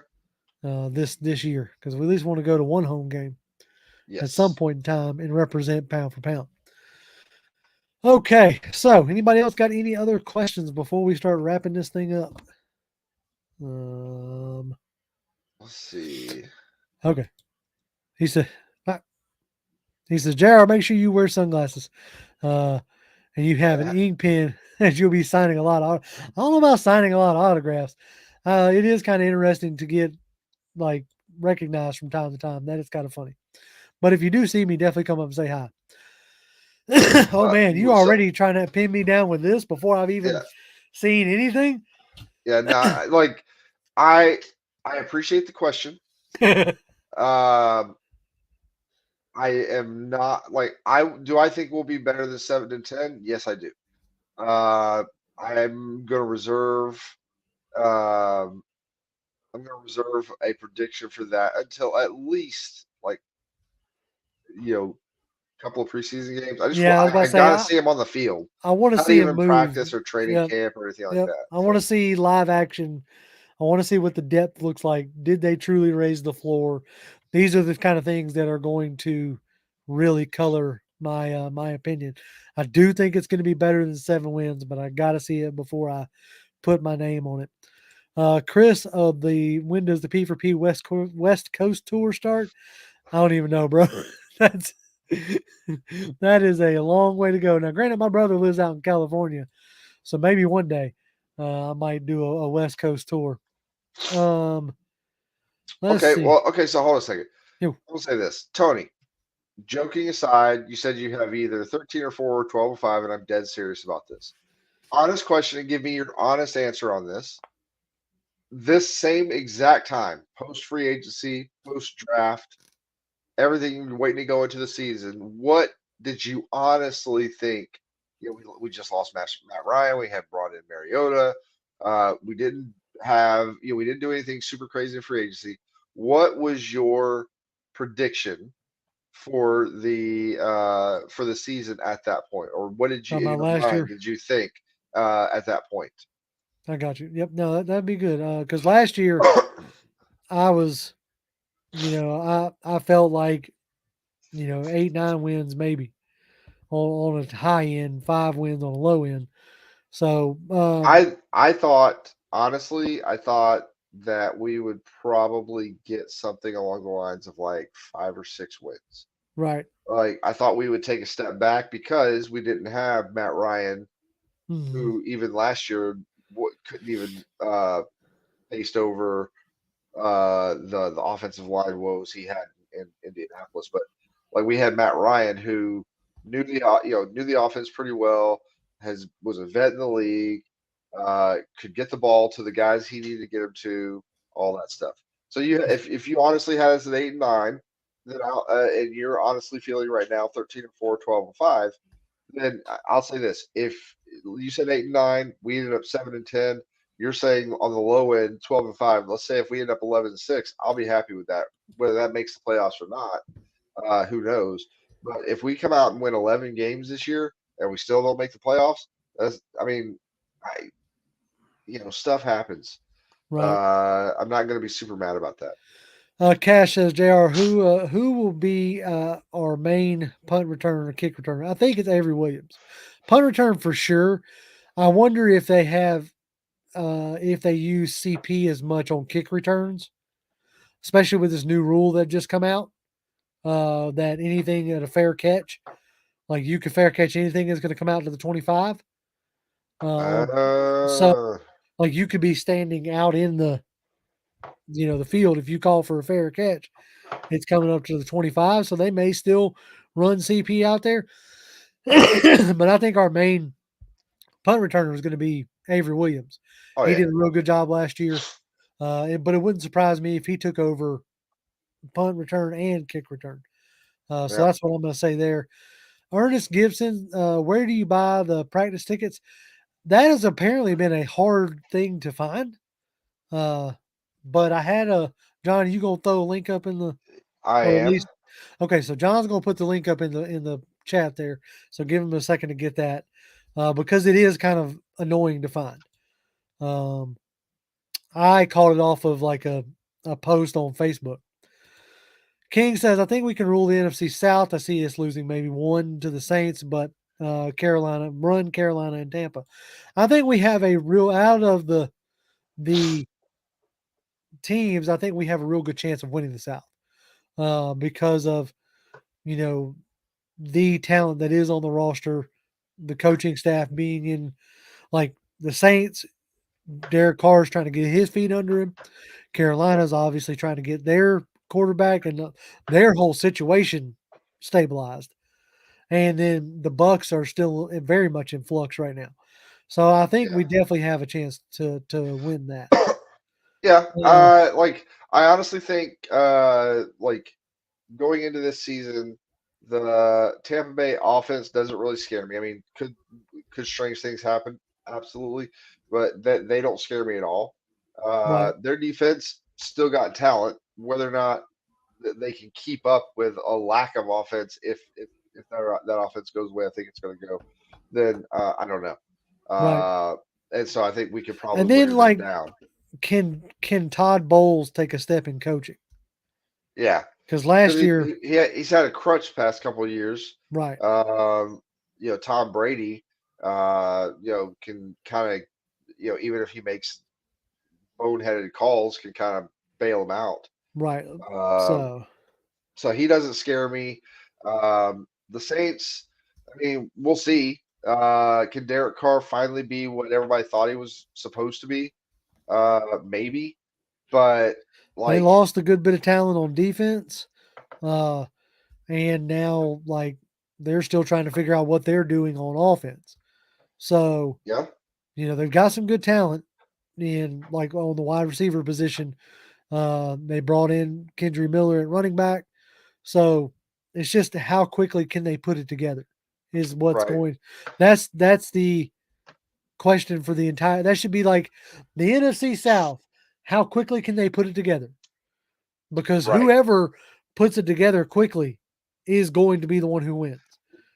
Okay. this year because we at least want to go to one home game at some Yes. point in time and represent pound for pound. Okay, so anybody else got any other questions before we start wrapping this thing up? Um, Let's see. okay. He said, uh, JR, make sure you wear sunglasses, and you have an ink pen as you'll be signing a lot of. I don't know about signing a lot of autographs. It is kind of interesting to get like recognized from time to time. That is kind of funny. But if you do see me, definitely come up and say hi. Oh man, you So already trying to pin me down with this before I've yeah, even seen anything? yeah. Now, like I I appreciate the question. Um, I am not like I think we'll be better than 7 and 10? Yes, I do. Uh, I'm gonna reserve um I'm gonna reserve a prediction for that until at least like a couple of preseason games. Yeah, I was about to I say gotta see him on the field, I want to not see him even move. practice or training Yep, camp or anything like yep. that. I want So to see live action. I want to see what the depth looks like. Did they truly raise the floor? These are the kind of things that are going to really color my opinion. I do think it's going to be better than 7 wins, but I got to see it before I put my name on it. Chris, the when does the P for P West Coast tour start? I don't even know, bro. That's that is a long way to go. Now, granted, my brother lives out in California, so maybe one day I might do a West Coast tour. Um, let's okay, see. well, okay, so hold on a second. Yo, I'll say this, Tony. Joking aside, you said you have either 13 or 4 or 12 or 5, and I'm dead serious about this. Honest question, and give me your honest answer on this. This same exact time, post free agency, post draft, everything waiting to go into the season, what did you honestly think? We just lost Matt Ryan. We had brought in Mariota. We didn't we didn't do anything super crazy in free agency. What was your prediction for the season at that point, or what did you talking in about your last mind year. did you think at that point? I got you. Yep. No, that'd be good. Because last year I was, I felt like 8 9 wins maybe on a high end, 5 wins on a low end. So I thought honestly, I thought that we would probably get something along the lines of like 5 or 6 wins. right. Like I thought we would take a step back because we didn't have Matt Ryan, Mhm. who even last year couldn't even faced over the offensive line woes he had in Indianapolis. But like we had Matt Ryan, who knew the offense pretty well, has was a vet in the league, could get the ball to the guys he needed to get him to, all that stuff. So if you honestly had us at 8 and 9, then and you're honestly feeling right now 13 and 4, 12 and 5, then I'll say this: if you said 8 and 9, we ended up 7 and 10. You're saying on the low end 12 and 5. Let's say if we end up 11 and 6, I'll be happy with that. Whether that makes the playoffs or not, who knows? But if we come out and win 11 games this year and we still don't make the playoffs, I mean, I stuff happens. Right. I'm not going to be super mad about that. Cash says, Jr. Who will be our main punt returner or kick returner? I think it's Avery Williams. Punt return for sure. I wonder if they use CP as much on kick returns, especially with this new rule that just come out. That anything at a fair catch, like you can fair catch anything that's going to come out to the 25. So Uh, like you could be standing out in the field if you call for a fair catch, it's coming up to the 25. So they may still run CP out there, but I think our main punt returner is going to be Avery Williams. oh He yeah, did a real good job last year, but it wouldn't surprise me if he took over punt return and kick return. So yeah. that's what I'm going to say there. Ernest Gibson, where do you buy the practice tickets? That has apparently been a hard thing to find. Uh, but I had John. You gonna throw a link up in the I or at am. least okay? So John's gonna put the link up in the chat there. So give him a second to get that because it is kind of annoying to find. Um, I caught it off of like a post on Facebook. King says, I think we can rule the NFC South. I see us losing maybe one to the Saints, but Carolina and Tampa. I think we have a real out of the teams. I think we have a real good chance of winning the South because of you know the talent that is on the roster, the coaching staff being in like the Saints. Derek Carr's trying to get his feet under him. Carolina's obviously trying to get their quarterback and their whole situation stabilized. and then the Bucks are still very much in flux right now. So I think we Yeah. definitely have a chance to win that. Yeah. Uh, Like I honestly think like going into this season, the Tampa Bay offense doesn't really scare me. I mean, could strange things happen? Absolutely, but that they don't scare me at all. right, Their defense still got talent. Whether or not they can keep up with a lack of offense, if that offense goes the way I think it's going to go, then I don't know. right. Uh, and so I think we could And probably then wear them like, down. can Todd Bowles take a step in coaching? Yeah, Because because last year, he's had a crutch past couple of years. right, Um, Tom Brady, can kind of, even if he makes boneheaded calls, can kind of bail him out. right. Um, So so he doesn't scare me. The Saints, I mean, we'll see. Can Derek Carr finally be what everybody thought he was supposed to be? Maybe, but they like, lost a good bit of talent on defense, uh, and now like they're still trying to figure out what they're doing on offense. So yeah, they've got some good talent in like on the wide receiver position. They brought in Kendry Miller at running back. So it's just how quickly can they put it together is what's right, going. That's the question for the entire. That should be like the NFC South. How quickly can they put it together? Because right. whoever puts it together quickly is going to be the one who wins.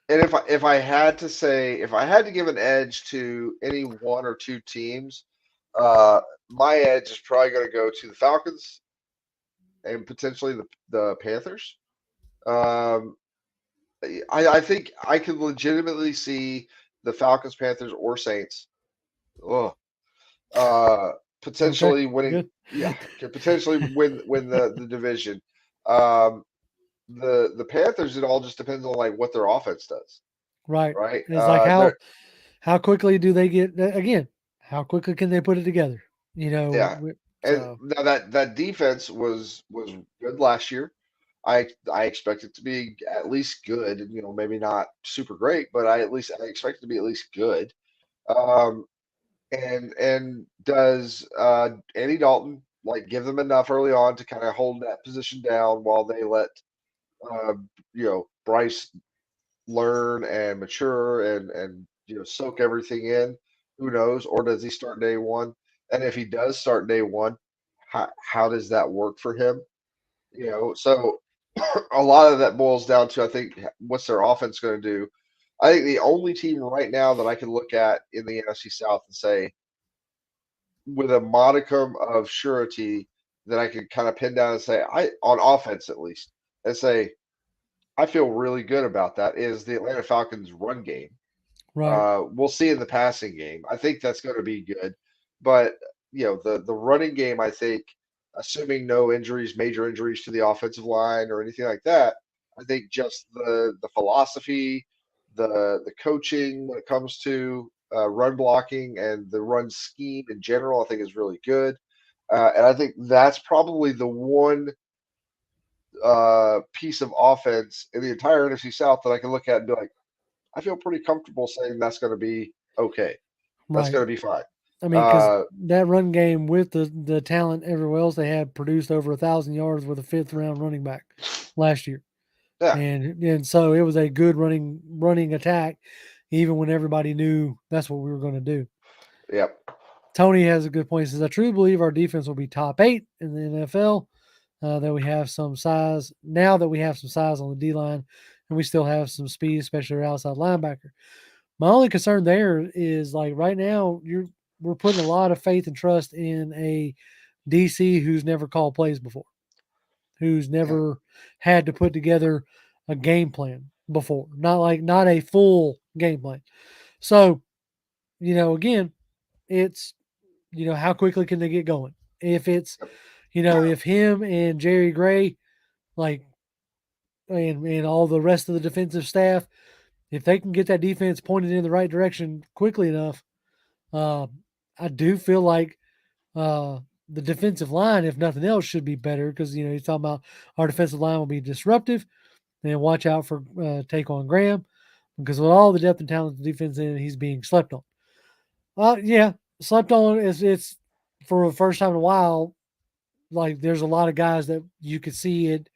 And if I had to say, if I had to give an edge to any one or two teams, my edge is probably going to go to the Falcons and potentially the Panthers. Um, I think I could legitimately see the Falcons, Panthers, or Saints. Oh, uh, Okay, potentially winning. good. Yeah, could potentially win the division. Um, the Panthers, it all just depends on like what their offense does, Right. right? It's like They're how quickly do they get again? How quickly can they put it together? Yeah, and So now that defense was good last year. I expect it to be at least good. Maybe not super great, but I expect it to be at least good. Um, and does Andy Dalton like give them enough early on to kind of hold that position down while they let uh, Bryce learn and mature and soak everything in? Who knows? Or does he start day one? And if he does start day one, how does that work for him? So a lot of that boils down to, I think, what's their offense going to do. I think the only team right now that I can look at in the NFC South and say, with a modicum of surety, that I could kind of pin down and say, on offense at least, and say, I feel really good about that is the Atlanta Falcons run game. right, We'll see in the passing game. I think that's going to be good, but the running game, I think, assuming no injuries, major injuries to the offensive line or anything like that, I think just the philosophy, the coaching when it comes to run blocking and the run scheme in general, I think is really good, and I think that's probably the one piece of offense in the entire NFC South that I can look at and be like, I feel pretty comfortable saying that's going to be okay. That's right. going to be fine. I mean, because Uh, that run game with the talent everywhere else they had produced over 1,000 yards with a fifth round running back last year, yeah, and so it was a good running attack, even when everybody knew that's what we were going to do. yep, Tony has a good point. He says, I truly believe our defense will be top 8 in the NFL. That we have some size now that we have some size on the D line, and we still have some speed, especially our outside linebacker. My only concern there is like right now we're putting a lot of faith and trust in a DC who's never called plays before, who's yeah, never had to put together a game plan before, not a full game plan. So again, it's how quickly can they get going? If it's yep, if him and Jerry Gray like and all the rest of the defensive staff, if they can get that defense pointed in the right direction quickly enough, uh, I do feel like uh, the defensive line, if nothing else, should be better because he's talking about our defensive line will be disruptive and watch out for Taquan Graham. because with all the depth and talent the defense in, he's being slept on. Yeah, slept on is it's for the first time in a while. Like there's a lot of guys that you could see it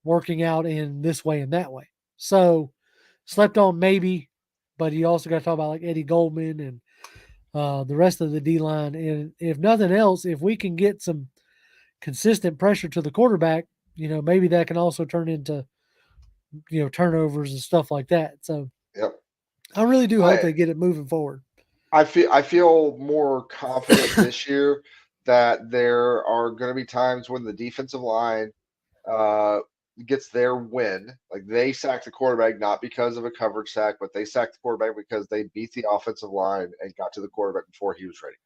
working out in this way and that way. So slept on maybe, but you also got to talk about like Eddie Goldman and the rest of the D line. And if nothing else, if we can get some consistent pressure to the quarterback, maybe that can also turn into turnovers and stuff like that. So Yep. I really do hope I they get it moving forward. I feel more confident this year that there are going to be times when the defensive line uh, gets their win. Like they sacked the quarterback not because of a coverage sack, but they sacked the quarterback because they beat the offensive line and got to the quarterback before he was ready.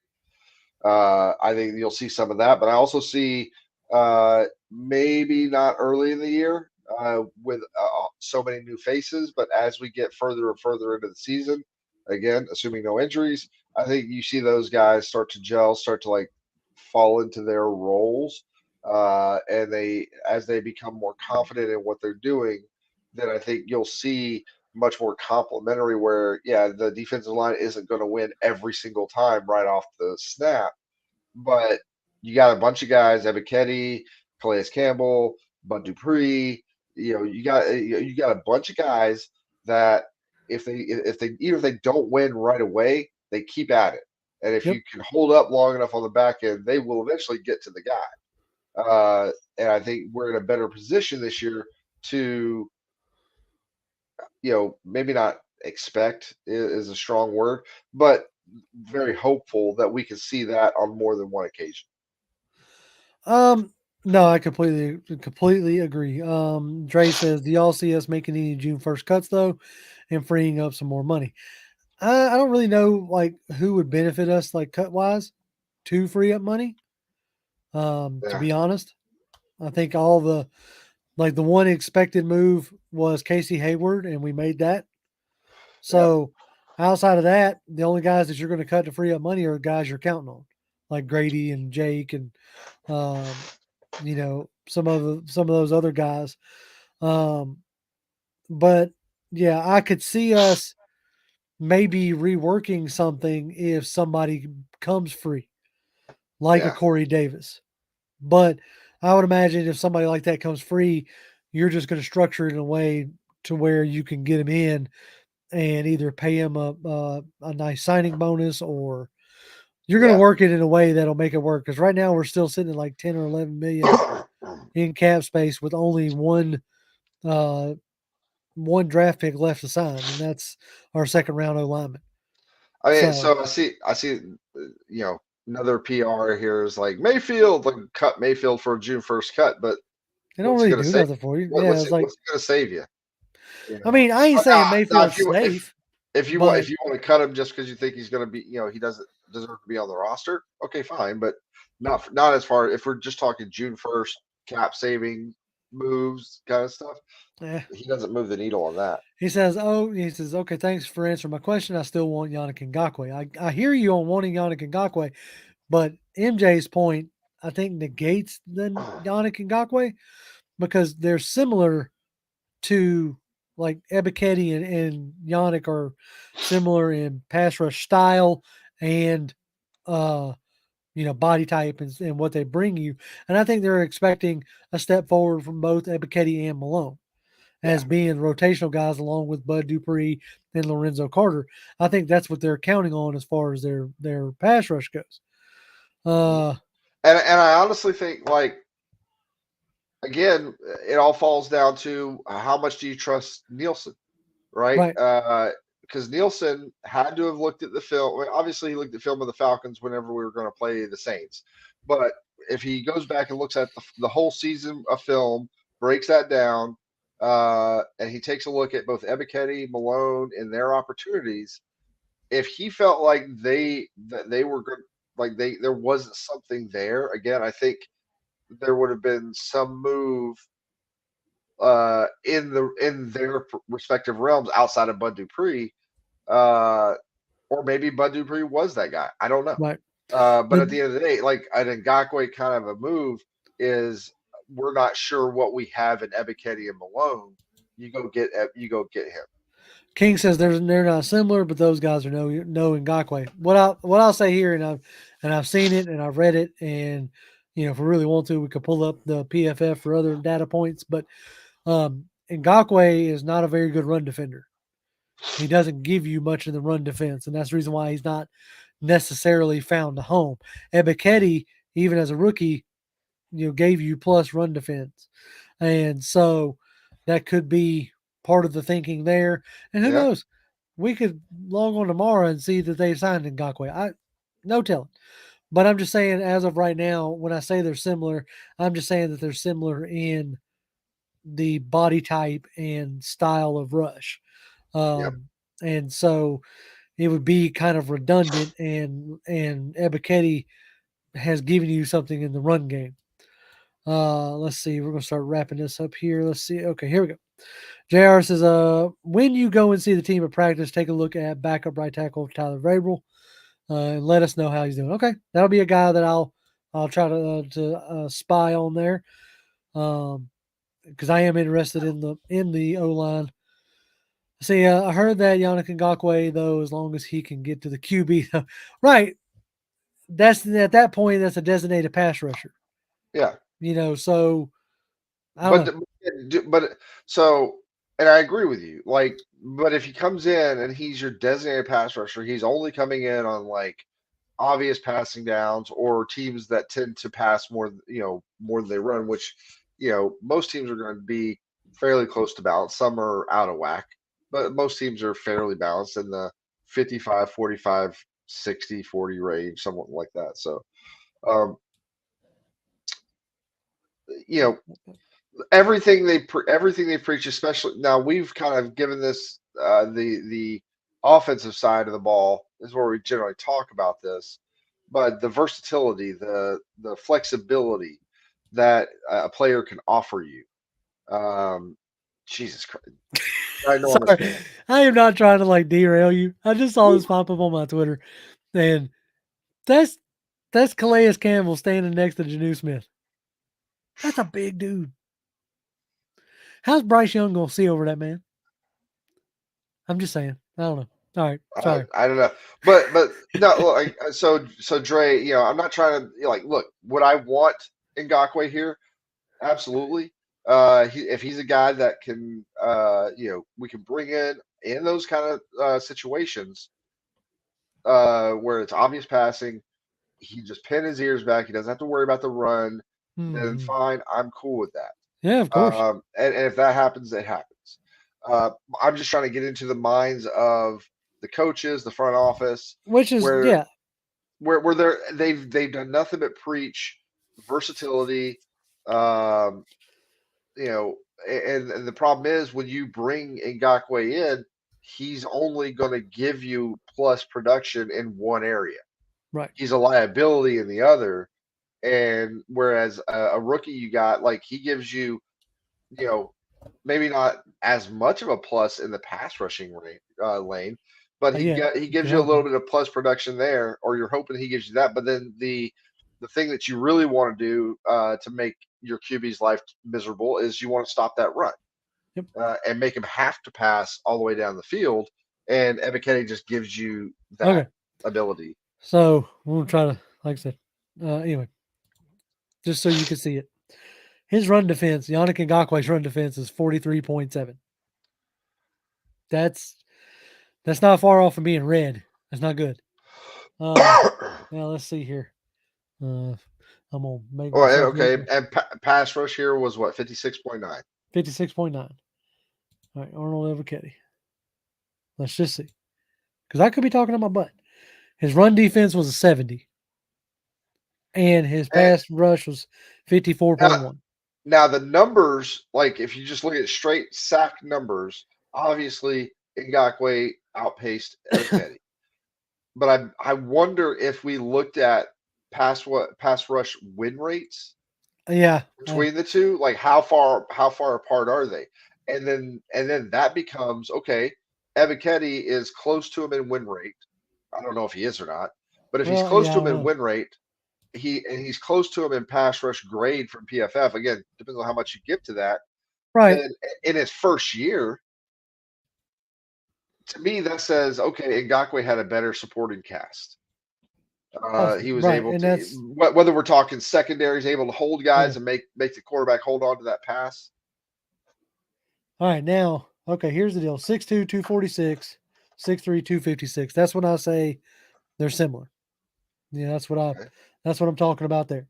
I think you'll see some of that, but I also see maybe not early in the year with so many new faces, but as we get further and further into the season, again, assuming no injuries, I think you see those guys start to gel, start to like fall into their roles, and as they become more confident in what they're doing, then I think you'll see much more complimentary where yeah the defensive line isn't going to win every single time right off the snap, but you got a bunch of guys, Ebiketie, Calais Campbell, Bud Dupree. You got a bunch of guys that if they even if they don't win right away, they keep at it. And if Yep. you can hold up long enough on the back end, they will eventually get to the guy. And I think we're in a better position this year to, maybe not expect is a strong word, but very hopeful that we can see that on more than one occasion. No, I completely agree. Dre says, "Do y'all see us making any June 1st cuts though, and freeing up some more money?" I don't really know like who would benefit us like cut wise to free up money. To Yeah, be honest, I think all the one expected move was Casey Hayward, and we made that. yeah, So outside of that, the only guys that you're going to cut to free up money are guys you're counting on, like Grady and Jake and um, some of those other guys. Um, but yeah, I could see us maybe reworking something if somebody comes free, like a yeah, Corey Davis. But I would imagine if somebody like that comes free, you're just going to structure it in a way to where you can get him in and either pay him a nice signing bonus, or you're going to yeah. work it in a way that'll make it work. Because right now we're still sitting at like 10 or 11 million in cap space with only uh, one draft pick left to sign, and that's our second round O lineman. I mean, So so I see, another PR here is like Mayfield, like cut Mayfield for a June 1st cut, but they don't what's it really going to do save? nothing for you. What, Yeah, what's it's it? like What's it going to save you? I mean I ain't saying Now, Mayfield's safe, if but you want to cut him just because you think he's going to be, he doesn't deserve to be on the roster, okay, fine, but not as far if we're just talking June 1st cap saving moves kind of stuff. eh. He doesn't move the needle on that. He says, okay, thanks for answering my question. I still want Yannick Ngakwe. I hear you on wanting Yannick Ngakwe, but MJ's point, I think, negates the Yannick Ngakwe because they're similar to like Ebiketie and Yannick are similar in pass rush style and uh body type and what they bring you. And I think they're expecting a step forward from both Ebiketie and Malone Yeah. as being rotational guys along with Bud Dupree and Lorenzo Carter. I think that's what they're counting on as far as their pass rush goes. Uh And I honestly think like again, it all falls down to how much do you trust Nielsen, right? right. Because Nielsen had to have looked at the film. Well, obviously, he looked at film of the Falcons whenever we were going to play the Saints. But if he goes back and looks at the whole season of film, breaks that down, and he takes a look at both Ebiketie, Malone, and their opportunities, if he felt like they were good, like there wasn't something there. Again, I think there would have been some move in their respective realms outside of Bud Dupree, uh, or maybe Bud Dupree was that guy. I don't know. Right. But But at the end of the day, like an Ngakwe kind of a move is we're not sure what we have in Ebiketie and Malone. You go get him. King says they're not similar, but those guys are no Ngakwe. What I'll say here, and I've seen it and I've read it, and if we really want to, we could pull up the PFF for other data points. But Ngakwe is not a very good run defender. He doesn't give you much in the run defense, and that's the reason why he's not necessarily found a home. Ebiketie, even as a rookie, gave you plus run defense, and so that could be part of the thinking there. And who Yeah. knows? We could log on tomorrow and see that they signed Ngakwe. No telling. But I'm just saying, as of right now, when I say they're similar, I'm just saying that they're similar in the body type and style of rush. Yep. And so it would be kind of redundant, and Ebiketie has given you something in the run game. Let's see. We're gonna start wrapping this up here. Let's see. Okay, here we go. JR says, when you go and see the team at practice, take a look at backup right tackle Tyler Vrabel, and let us know how he's doing. Okay, that'll be a guy that I'll try to spy on there, because I am interested in the O line. See, I heard that Yannick Ngakoue, though, as long as he can get to the QB, right? That's at that point, that's a designated pass rusher. Yeah. So I don't know. But so, and I agree with you. Like, but if he comes in and he's your designated pass rusher, he's only coming in on like obvious passing downs or teams that tend to pass more, more than they run, which, most teams are going to be fairly close to balance. Some are out of whack, but most teams are fairly balanced in the 55, 45, 60, 40 range, somewhat like that. So, um, you know, everything they preach, especially now we've kind of given this the offensive side of the ball is where we generally talk about this, but the versatility, the flexibility that a player can offer you, Jesus Christ, ginormous Sorry, man. I am not trying to derail you. I just saw this pop up on my Twitter, and that's Calais Campbell standing next to Janu Smith. That's a big dude. How's Bryce Young gonna see over that man? I'm just saying. I don't know. All right, sorry. I don't know, but no, look, so Dre, I'm not trying to look. Would I want Ngakwe here? Absolutely. If he's a guy that can, we can bring in those kind of situations where it's obvious passing, he just pin his ears back. He doesn't have to worry about the run. Then Mm-hmm. fine, I'm cool with that. Yeah, of course. And if that happens, it happens. I'm just trying to get into the minds of the coaches, the front office, Which is where yeah, they've done nothing but preach versatility. Um, and the problem is when you bring Ngakwe in, he's only going to give you plus production in one area. right. He's a liability in the other. And whereas a rookie you got, like he gives you, maybe not as much of a plus in the pass rushing lane, but Yeah, he you can gives you a hope little not. bit of plus production there, or you're hoping he gives you that. But then the thing that you really want to do to make your QB's life miserable is you want to stop that run Yep. and make him have to pass all the way down the field. And Ebiketie just gives you that Okay. ability. So we'll try to, like I said, anyway, just so you can see it. His run defense, Yannick Ngakwe's run defense is 43.7. That's not far off from being red. That's not good. Now let's see here. I'm gonna make Oh, myself look okay. And pass rush here was what, 56.9. 56.9. All right, Arnold Evericetti. Let's just see, because I could be talking on my butt. His run defense was a 70, and his And pass rush was now, 54.1. now the numbers, like if you just look at straight sack numbers, obviously Ngakwe outpaced Ebiketie. But I wonder if we looked at pass rush win rates Yeah, between the two, like how far apart are they? And then that becomes okay. Ebiketie is close to him in win rate. I don't know if he is or not, but if he's well, close yeah, I to don't him in know. win rate, he's close to him in pass rush grade from PFF. Again, depends on how much you give to that. Right. Then in his first year, to me, that says, okay, Ngakwe had a better supporting cast. He was Right, able and to, that's whether we're talking secondaries, able to hold guys okay. and make the quarterback hold on to that pass. All right, now, okay, here's the deal: 6'2", 246, 6'3", 256. That's when I say they're similar. Yeah, Okay. that's what I'm talking about there.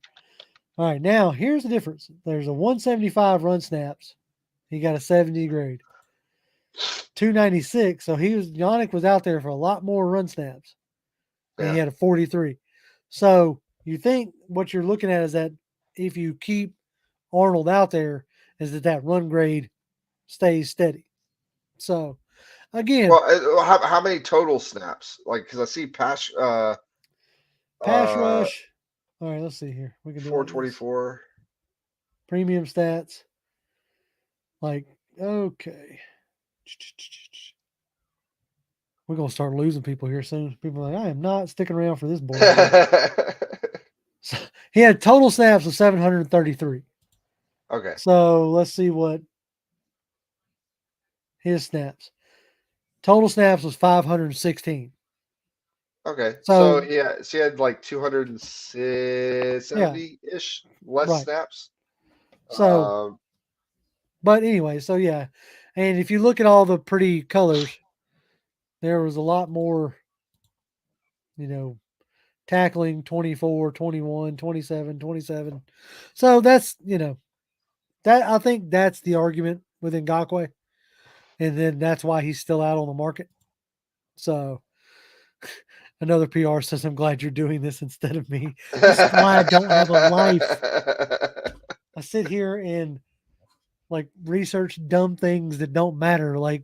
All right, now here's the difference. There's a 175 run snaps. He got a 70 grade. 296. So Yannick was out there for a lot more run snaps, and he Yeah. had a 43. So you think what you're looking at is that if you keep Arnold out there, is that run grade stays steady. So again, Well, how many total snaps? Like, because I see pass uh, rush. All right, let's see here. We can do like this. 424. Premium stats. Like, okay. We're gonna start losing people here soon. People are like, I am not sticking around for this bullshit. So, he had total snaps of 733. Okay. So let's see what his snaps. Total snaps was 516. Okay. So So he had like yeah, 270-ish less right. snaps. So, Um, but anyway, so yeah. And if you look at all the pretty colors, there was a lot more, you know, tackling 24, 21, 27, 27. So that's, that I think that's the argument with Ngakwe. And then that's why he's still out on the market. So another PR says, I'm glad you're doing this instead of me. This is why I don't have a life. I sit here and like research dumb things that don't matter, like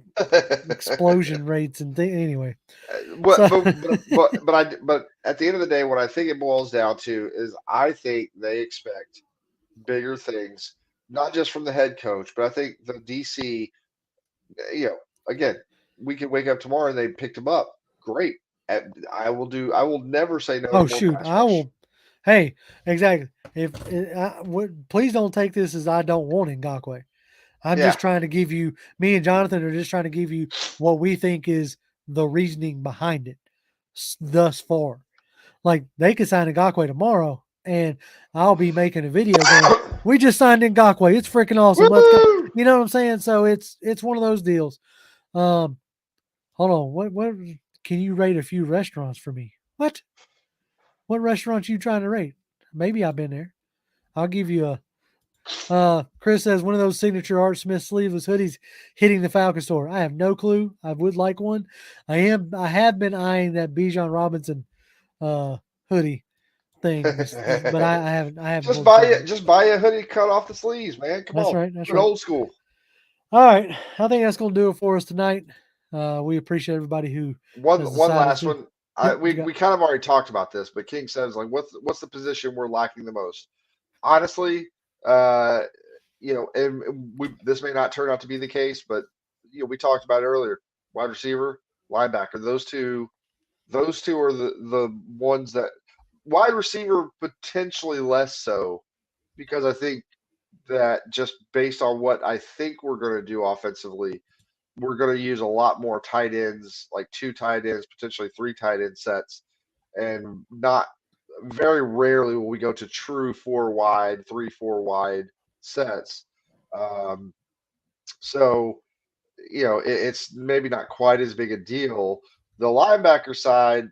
explosion rates and anyway. So but at the end of the day, what I think it boils down to is I think they expect bigger things, not just from the head coach, but I think the DC, you know, again, we could wake up tomorrow and they picked him up. Great. I will never say no to oh more shoot, pass I rush. will. Hey, exactly. If please don't take this as I don't want Ngakwe. I'm Yeah. just trying to give you. Me and Jonathan are just trying to give you what we think is the reasoning behind it thus far. Like they could sign Ngakwe tomorrow, and I'll be making a video going, "We just signed Ngakwe. It's freaking awesome. Let's go." Woo! You know what I'm saying? So it's one of those deals. Um, hold on. What can you rate a few restaurants for me? What? What restaurants you trying to rate? Maybe I've been there. I'll give you a Chris says one of those signature Art Smith sleeveless hoodies hitting the Falcon store. I have no clue. I would like one. I have been eyeing that Bijan Robinson uh hoodie thing, but I haven't pulled the trigger yet. Just buy a hoodie, cut off the sleeves, man. Come That's on, right. That's do it right. old school. All right. I think that's gonna do it for us tonight. We appreciate everybody who has One decided last to. one. Yep, what you got? We kind of already talked about this, but King says like, what's the position we're lacking the most? Honestly, uh, and this may not turn out to be the case, but we talked about it earlier. Wide receiver, linebacker. Those two are the ones that wide receiver potentially less so because I think that just based on what I think we're going to do offensively, we're going to use a lot more tight ends, like two tight ends, potentially three tight end sets, and not very rarely will we go to true four wide, 3-4 wide sets. Um, so, it's maybe not quite as big a deal. The linebacker side,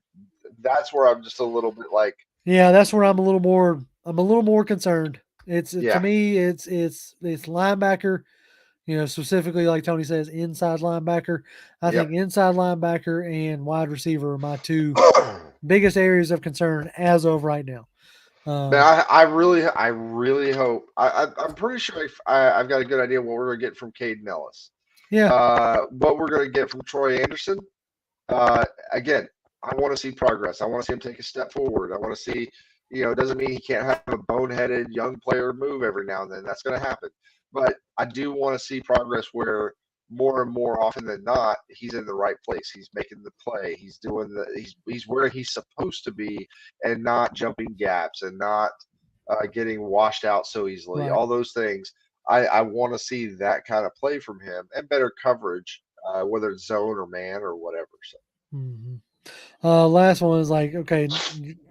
that's where I'm just a little bit like, Yeah, that's where I'm a little more concerned. To yeah, me, it's linebacker. Specifically like Tony says, inside linebacker. I yep. think inside linebacker and wide receiver are my two biggest areas of concern as of right now. Man, Um, I really hope. I'm pretty sure I've got a good idea what we're going to get from Caden Ellis. yeah, What we're going to get from Troy Anderson. Again, I want to see progress. I want to see him take a step forward. I want to see, it doesn't mean he can't have a boneheaded young player move every now and then. That's going to happen. But I do want to see progress where more and more often than not, he's in the right place. He's making the play. He's where he's supposed to be and not jumping gaps and not getting washed out so easily. right. All those things. I want to see that kind of play from him and better coverage. whether it's zone or man or whatever. So Last one is like, okay,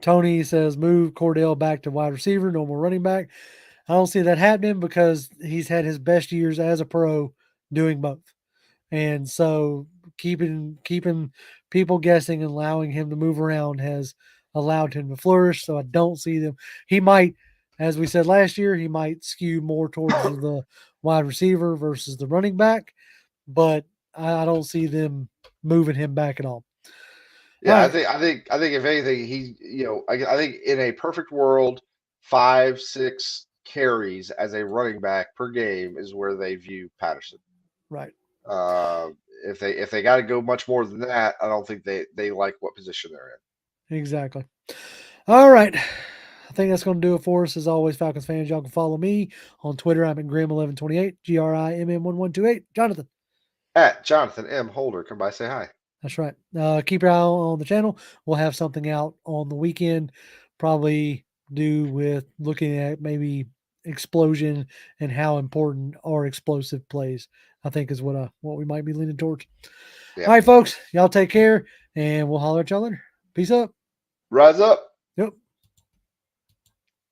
Tony says move Cordell back to wide receiver, no more running back. I don't see that happening because he's had his best years as a pro doing both. And so keeping people guessing and allowing him to move around has allowed him to flourish. So I don't see them. He might, as we said last year, he might skew more towards the wide receiver versus the running back, but I don't see them moving him back at all. All yeah, right. I think if anything, I think in a perfect world, 5, 6 carries as a running back per game is where they view Patterson. Right. Uh, if they got to go much more than that, I don't think they like what position they're in. Exactly. All right. I think that's going to do it for us. As always, Falcons fans, y'all can follow me on Twitter. I'm at Grimm1128, GRIMM1128. Jonathan. At Jonathan M. Holder, come by, say hi. That's right. Keep your eye on the channel. We'll have something out on the weekend, probably do with looking at maybe explosion and how important are explosive plays. I think is what we might be leaning towards. Yeah. All right, folks. Y'all take care, and we'll holler at y'all later. Peace up. Rise up.